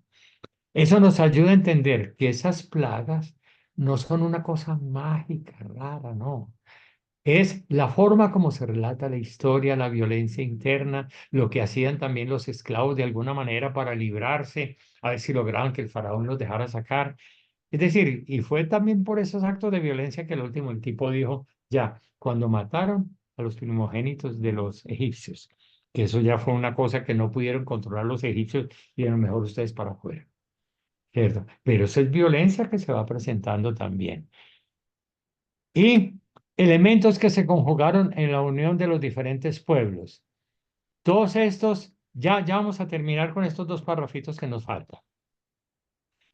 A: Eso nos ayuda a entender que esas plagas no son una cosa mágica, rara, no. Es la forma como se relata la historia, la violencia interna, lo que hacían también los esclavos de alguna manera para librarse, a ver si lograban que el faraón los dejara sacar. Es decir, y fue también por esos actos de violencia que el último el tipo dijo, ya, cuando mataron a los primogénitos de los egipcios, que eso ya fue una cosa que no pudieron controlar los egipcios y a lo mejor ustedes para afuera, ¿cierto? Pero eso es violencia que se va presentando también. Y elementos que se conjugaron en la unión de los diferentes pueblos. Todos estos, ya vamos a terminar con estos 2 párrafitos que nos faltan.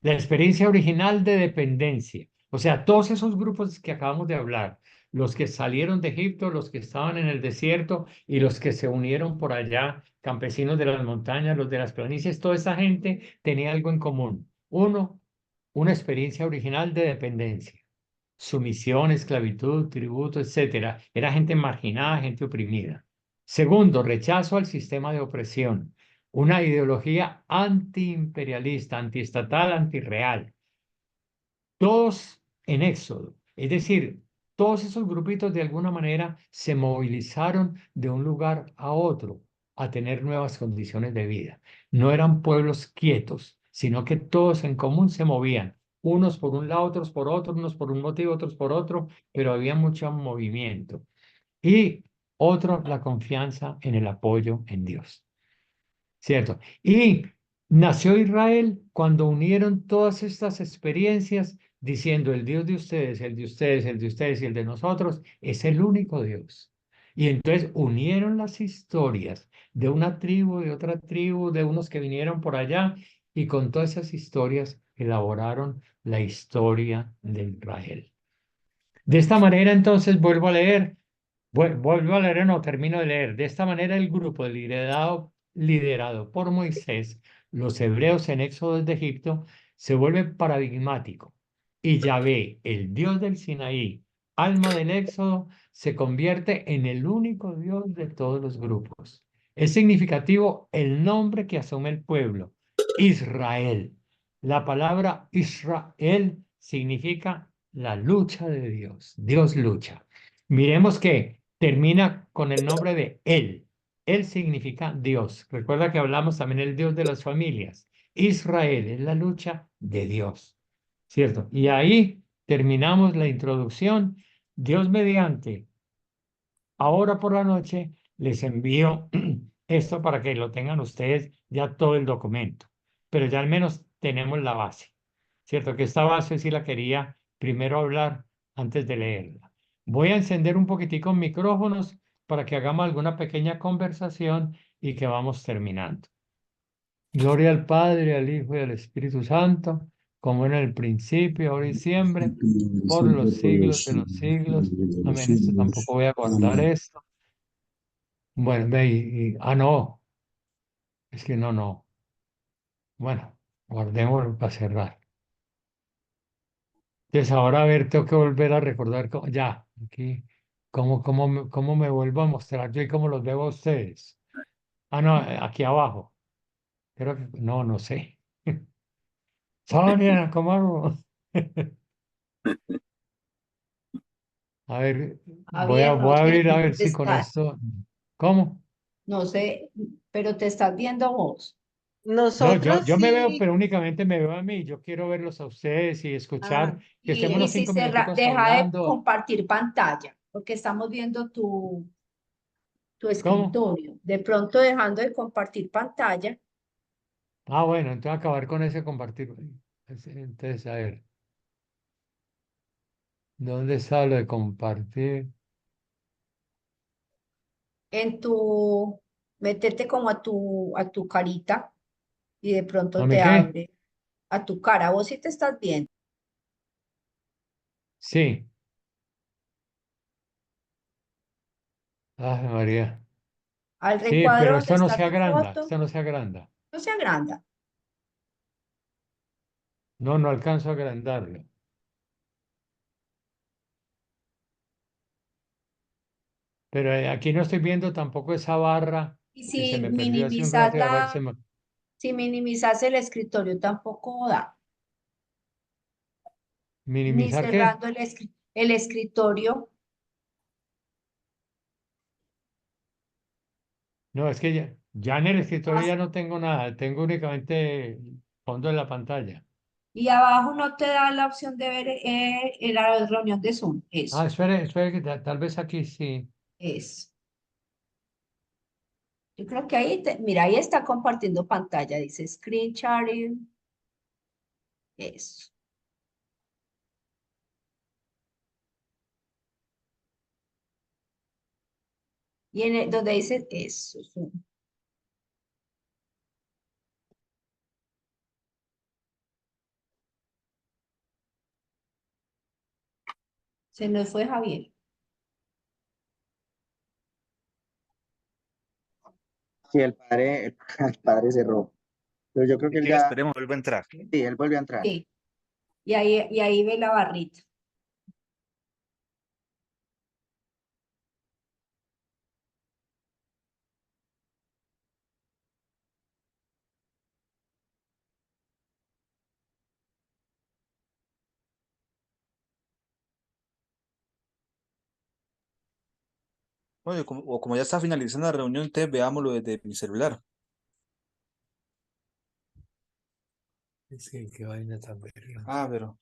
A: La experiencia original de dependencia. O sea, todos esos grupos que acabamos de hablar, los que salieron de Egipto, los que estaban en el desierto y los que se unieron por allá, campesinos de las montañas, los de las planicies, toda esa gente tenía algo en común. Uno, una experiencia original de dependencia. Sumisión, esclavitud, tributo, etcétera. Era gente marginada, gente oprimida. Segundo, rechazo al sistema de opresión, una ideología antiimperialista, antiestatal, antirreal. Todos en Éxodo, es decir, todos esos grupitos de alguna manera se movilizaron de un lugar a otro a tener nuevas condiciones de vida. No eran pueblos quietos, sino que todos en común se movían, unos por un lado, otros por otro, unos por un motivo, otros por otro, pero había mucho movimiento. Y otro, la confianza en el apoyo en Dios. ¿Cierto? Y nació Israel cuando unieron todas estas experiencias diciendo el Dios de ustedes, el de ustedes, el de ustedes y el de nosotros es el único Dios. Y entonces unieron las historias de una tribu, de otra tribu, de unos que vinieron por allá y con todas esas historias elaboraron la historia de Israel. De esta manera entonces vuelvo a leer. Vuelvo a leer, no, termino de leer. De esta manera, el grupo liderado por Moisés, los hebreos en Éxodo de Egipto, se vuelve paradigmático. Y Yahvé, el Dios del Sinaí, alma del Éxodo, se convierte en el único Dios de todos los grupos. Es significativo el nombre que asume el pueblo, Israel. La palabra Israel significa la lucha de Dios. Dios lucha. Miremos que termina con el nombre de Él. Él significa Dios. Recuerda que hablamos también el Dios de las familias. Israel es la lucha de Dios, ¿cierto? Y ahí terminamos la introducción. Dios mediante, ahora por la noche les envío esto para que lo tengan ustedes ya todo el documento, pero ya al menos tenemos la base, ¿cierto? Que esta base sí la quería primero hablar antes de leerla. Voy a encender un poquitico micrófonos para que hagamos alguna pequeña conversación y que vamos terminando. Gloria al Padre, al Hijo y al Espíritu Santo, como en el principio, ahora y siempre, por los siglos de los siglos. Amén. Esto tampoco voy a guardar esto. Bueno, ve no, es que no. Bueno, guardémoslo para cerrar. Entonces ahora a ver, tengo que volver a recordar, ya, aquí, cómo me vuelvo a mostrar yo y cómo los veo a ustedes. Ah, no, aquí abajo. Creo que, no sé. Sonia, ¿cómo hago? A ver,
B: Javier,
A: voy
B: no
A: a
B: sé
A: abrir a
B: cómo
A: ver
B: te
A: si con
B: está,
A: esto. ¿Cómo?
B: no sé, pero te estás viendo vos.
A: No,
F: Nosotros
A: yo me veo,
F: sí.
A: pero únicamente me veo a mí. Yo quiero verlos a ustedes y
B: Ah,
A: escuchar que estemos
B: y
A: unos
B: si
A: 5 minuticos
B: deja de
A: hablando.
B: compartir pantalla, porque estamos viendo tu
A: ¿Cómo?
B: escritorio. De pronto dejando de compartir pantalla,
A: Ah, bueno, entonces acabar con ese compartir. Entonces, a ver, ¿dónde está lo de compartir?
B: métete como a tu carita y de
A: ¿A
B: pronto
A: mí
B: te
A: qué?
B: abre a tu cara. Vos sí te estás viendo.
A: Sí. Ay, María.
B: Al
A: Sí,
B: recuadro
A: pero
B: donde
A: esto no
B: está
A: se
B: tu
A: agranda,
B: foto,
A: esto no se agranda.
B: no se agranda.
A: No alcanzo a agrandarlo. Pero aquí no estoy viendo tampoco esa barra
B: Y
A: que se me perdió hace un rato y ahora
B: si minimizas el escritorio tampoco da. Ni
A: ¿minimizar qué?
B: cerrando el escritorio.
A: No, es que ya en el escritorio ya no tengo nada, tengo únicamente el fondo de la pantalla.
B: Y abajo no te da la opción de ver la reunión de Zoom.
A: Ah,
B: Eso,
A: espere, que tal vez aquí sí.
B: es. Yo creo que ahí, mira, ahí está compartiendo pantalla. Dice screen sharing. Eso. Y donde dice eso. Zoom. Se nos fue Javier.
C: Sí, el padre cerró. Pero yo creo que
E: Si
C: él
E: quiere,
C: ya,
E: esperemos, vuelvo a entrar.
C: sí, él volvió a entrar.
B: Sí. Y ahí ve la barrita.
F: Oye, como ya está finalizando la reunión, entonces veámoslo desde mi celular.
A: Sí, qué vaina tan verga.
F: Ah, pero.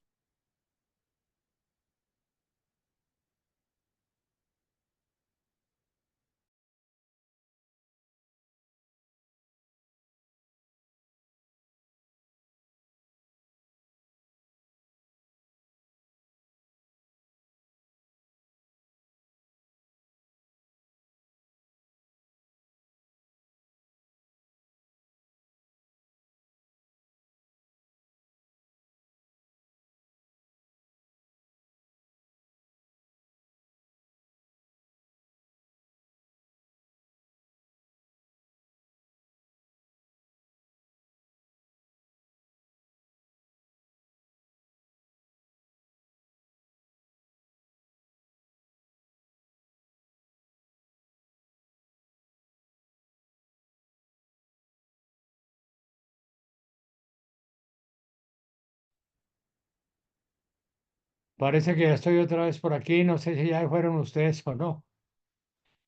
A: Parece que ya estoy otra vez por aquí. No sé si ya fueron ustedes o no.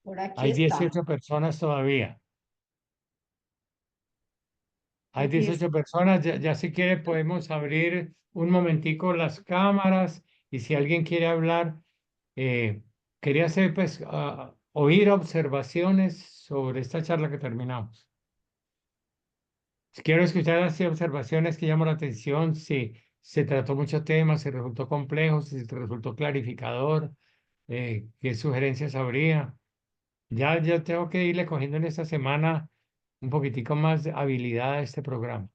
B: Por aquí
A: Hay
B: está.
A: 18 personas todavía. Hay
B: Aquí está.
A: 18 personas. Ya si quiere podemos abrir un momentico las cámaras y si alguien quiere hablar, eh, quería hacer pues oír observaciones sobre esta charla que terminamos. Quiero escuchar así observaciones que llaman la atención, si se trató mucho tema, si resultó complejo, si resultó clarificador, qué sugerencias habría. Ya tengo que irle cogiendo en esta semana un poquitico más de habilidad a este programa.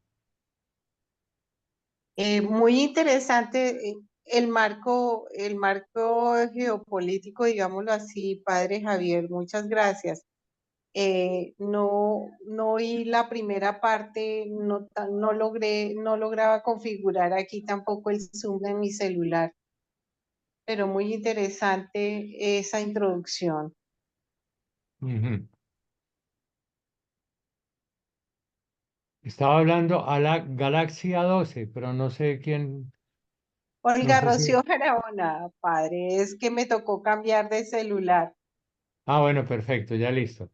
G: Muy interesante el marco geopolítico, digámoslo así, padre Javier, muchas gracias. No oí la primera parte, no lograba configurar aquí tampoco el Zoom de mi celular, pero muy interesante esa introducción.
A: Ujú. Estaba hablando a la Galaxia 12, pero no sé quién, no
G: Olga
A: sé si...
G: Rocío Barahona, padre, es que me tocó cambiar de celular.
A: Ah, bueno, perfecto, ya listo.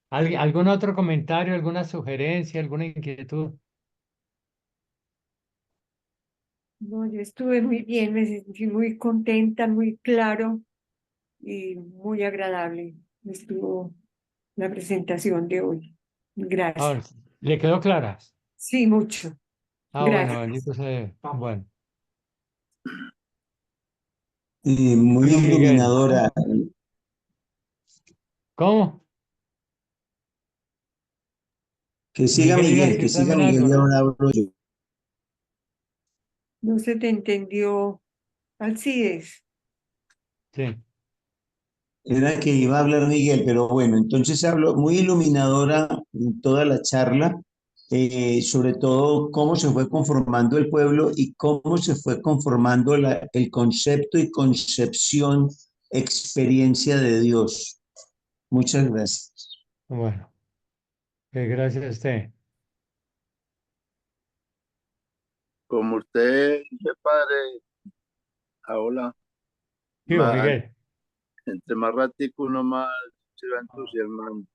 A: ¿Algún otro comentario, alguna sugerencia, alguna inquietud?
H: No, yo estuve muy bien, me sentí muy contenta, muy claro y muy agradable. Estuvo la presentación de hoy.
A: Ah,
H: Gracias.
A: bueno, ¿le quedó clara?
H: Sí, mucho.
A: Ah, bueno,
H: Gracias.
A: bendito sea. Bueno,
I: Muy
A: digo Miguel.
I: iluminadora.
A: ¿Cómo? Miguel iba a
I: Que
A: decir
I: siga
A: también
I: Miguel
A: algo,
I: y
A: ¿no?
I: ahora hablo yo.
H: No se te entendió, Alcides.
A: Sí.
I: Era que iba a hablar Miguel, pero bueno, entonces hablo muy iluminadora en toda la charla, sobre todo cómo se fue conformando el pueblo y cómo se fue conformando el concepto y concepción, experiencia de Dios. Muchas gracias.
A: Bueno, gracias a usted.
D: Como usted dice, padre, hola,
A: Digo,
D: más,
A: Miguel.
D: entre más ratico uno más se va entusiasmando.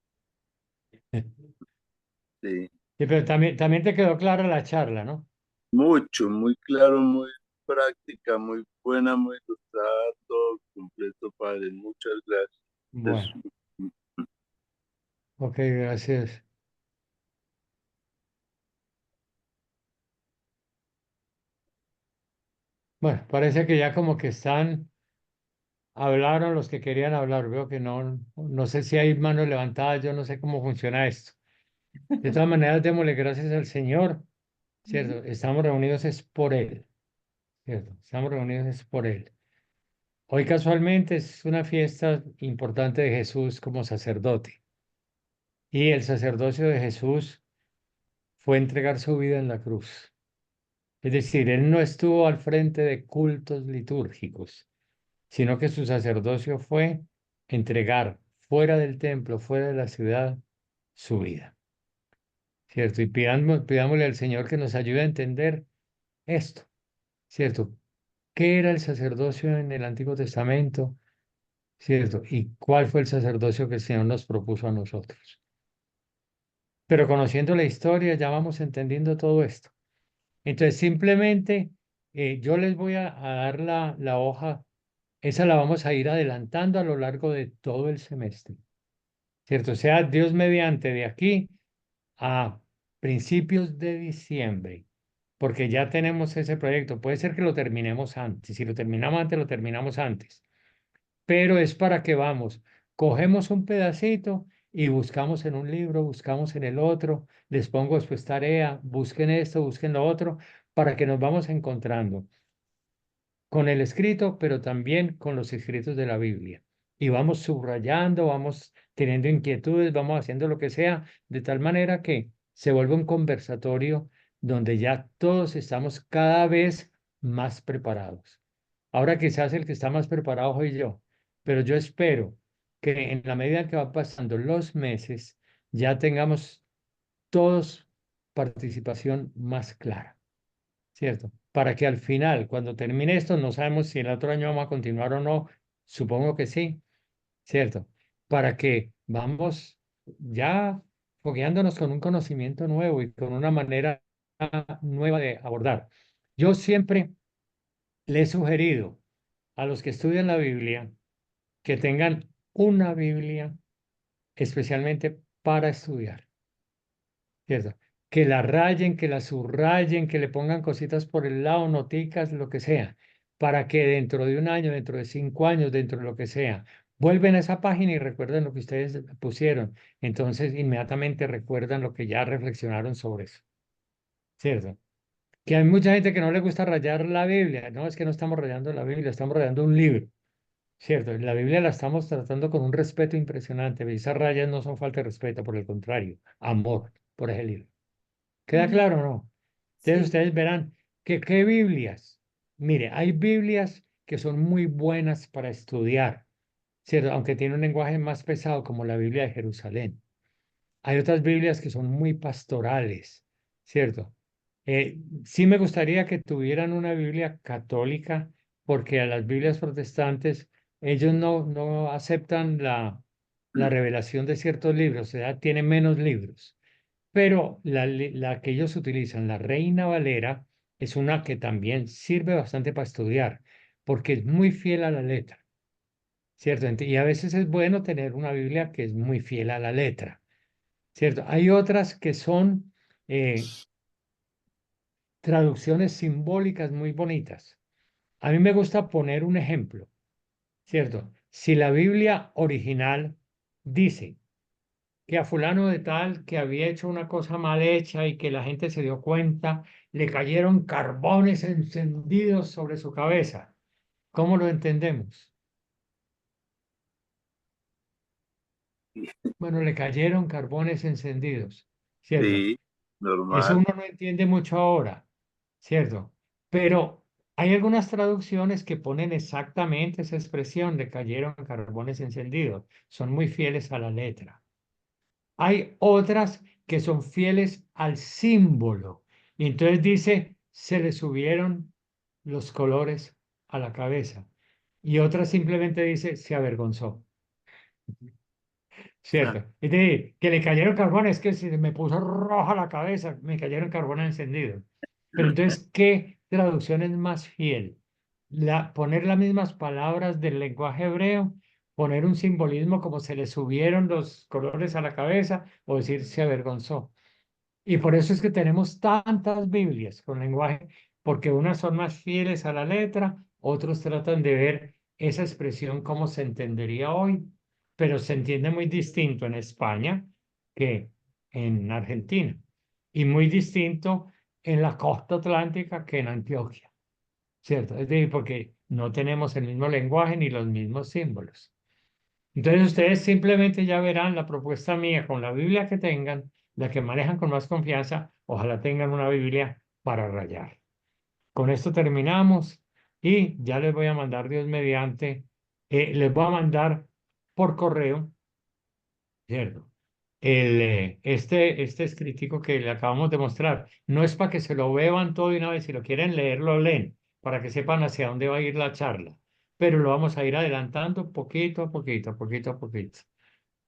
D: Sí,
A: Sí, pero también te quedó clara la charla, ¿no?
D: mucho, muy claro, muy práctica, muy buena, muy ilustrada, todo completo, padre. Muchas gracias.
A: Bueno,
D: Es-
A: ok, gracias. Bueno, parece que ya como que hablaron los que querían hablar. Veo que no sé si hay manos levantadas, yo no sé cómo funciona esto. De todas maneras, démosle gracias al Señor, ¿cierto? Estamos reunidos es por Él, ¿cierto? Estamos reunidos es por Él. Hoy casualmente es una fiesta importante de Jesús como sacerdote. Y el sacerdocio de Jesús fue entregar su vida en la cruz. Es decir, Él no estuvo al frente de cultos litúrgicos, sino que su sacerdocio fue entregar fuera del templo, fuera de la ciudad, su vida, ¿cierto? Y pidámosle al Señor que nos ayude a entender esto, ¿cierto? ¿Qué era el sacerdocio en el Antiguo Testamento? ¿cierto? ¿Y cuál fue el sacerdocio que el Señor nos propuso a nosotros? Pero conociendo la historia ya vamos entendiendo todo esto. Entonces, simplemente yo les voy a dar la hoja, esa la vamos a ir adelantando a lo largo de todo el semestre, ¿cierto? O sea, Dios mediante de aquí a principios de diciembre, porque ya tenemos ese proyecto. Puede ser que lo terminemos antes. Si lo terminamos antes, lo terminamos antes. Pero es para que vamos, cogemos un pedacito y buscamos en un libro, buscamos en el otro, les pongo después tarea, busquen esto, busquen lo otro, para que nos vamos encontrando con el escrito, pero también con los escritos de la Biblia. Y vamos subrayando, vamos teniendo inquietudes, vamos haciendo lo que sea, de tal manera que se vuelve un conversatorio donde ya todos estamos cada vez más preparados. Ahora quizás el que está más preparado soy yo, pero yo espero que en la medida que van pasando los meses ya tengamos todos participación más clara. ¿Cierto? Para que al final, cuando termine esto, no sabemos si el otro año vamos a continuar o no, supongo que sí, ¿cierto? Para que vamos ya fogueándonos con un conocimiento nuevo y con una manera nueva de abordar. Yo siempre le he sugerido a los que estudian la Biblia que tengan una Biblia especialmente para estudiar. ¿Cierto? Que la rayen, que la subrayen, que le pongan cositas por el lado, noticas, lo que sea, para que dentro de un año, dentro de 5 años, dentro de lo que sea, vuelven a esa página y recuerden lo que ustedes pusieron. Entonces, inmediatamente recuerdan lo que ya reflexionaron sobre eso. ¿Cierto? Que hay mucha gente que no le gusta rayar la Biblia. No, es que no estamos rayando la Biblia, estamos rayando un libro. ¿Cierto? La Biblia la estamos tratando con un respeto impresionante. Esas rayas no son falta de respeto, por el contrario, amor por ese libro. ¿Queda
H: Ujú.
A: claro o no? Entonces
H: Sí.
A: ustedes verán que qué Biblias. Mire, hay Biblias que son muy buenas para estudiar, ¿cierto? Aunque tienen un lenguaje más pesado como la Biblia de Jerusalén. Hay otras Biblias que son muy pastorales, ¿cierto? Sí me gustaría que tuvieran una Biblia católica, porque a las Biblias protestantes ellos no aceptan la revelación de ciertos libros, o sea, tienen menos libros. Pero la que ellos utilizan, la Reina Valera, es una que también sirve bastante para estudiar, porque es muy fiel a la letra, ¿cierto? Y a veces es bueno tener una Biblia que es muy fiel a la letra, ¿cierto? Hay otras que son traducciones simbólicas muy bonitas. A mí me gusta poner un ejemplo, ¿cierto? Si la Biblia original dice que a fulano de tal que había hecho una cosa mal hecha y que la gente se dio cuenta, le cayeron carbones encendidos sobre su cabeza. ¿Cómo lo entendemos? Bueno, le cayeron carbones encendidos, ¿cierto?
D: Sí,
A: Eso
D: normal.
A: uno no entiende mucho ahora, ¿cierto? Pero hay algunas traducciones que ponen exactamente esa expresión, le cayeron carbones encendidos. Son muy fieles a la letra. Hay otras que son fieles al símbolo. Y entonces dice, se le subieron los colores a la cabeza. Y otra simplemente dice, se avergonzó.
D: Ah,
A: ¿Cierto? Es decir, que le cayeron carbones, es que se me puso roja la cabeza, me cayeron carbones encendidos. Pero entonces, ¿qué traducción es más fiel? Poner las mismas palabras del lenguaje hebreo, poner un simbolismo como se le subieron los colores a la cabeza o decir se avergonzó. Y por eso es que tenemos tantas Biblias con lenguaje, porque unas son más fieles a la letra, otros tratan de ver esa expresión como se entendería hoy, pero se entiende muy distinto en España que en Argentina, y muy distinto en la costa atlántica que en Antioquia, ¿cierto? Es decir, porque no tenemos el mismo lenguaje ni los mismos símbolos. Entonces ustedes simplemente ya verán la propuesta mía con la Biblia que tengan, la que manejan con más confianza, ojalá tengan una Biblia para rayar. Con esto terminamos y ya les voy a mandar Dios mediante, les voy a mandar por correo, ¿cierto? Este escritico que le acabamos de mostrar. No es para que se lo beban todo de una vez, si lo quieren leer, lo leen, para que sepan hacia dónde va a ir la charla. pero lo vamos a ir adelantando poquito a poquito, poquito a poquito.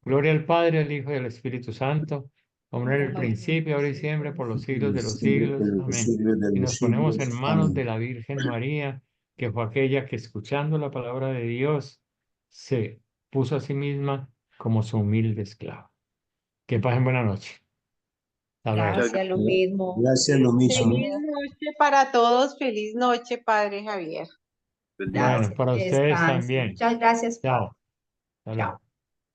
A: Gloria al Padre, al Hijo y al Espíritu Santo, como era en el principio, ahora y siempre, por los siglos de los siglos. Amén. Y nos ponemos en manos de la Virgen María, que fue aquella que escuchando la palabra de Dios se puso a sí misma como su humilde esclava. Que pasen buena noche. Hasta luego.
B: Gracias, lo mismo.
I: Gracias, lo mismo.
G: Feliz noche para todos, feliz noche, Padre Javier.
D: Feliz
A: Bueno,
B: Gracias,
A: para
B: que
A: ustedes
B: descansen.
A: también.
B: Muchas gracias, Pablo.
A: Chao. Hasta luego.
B: Chao.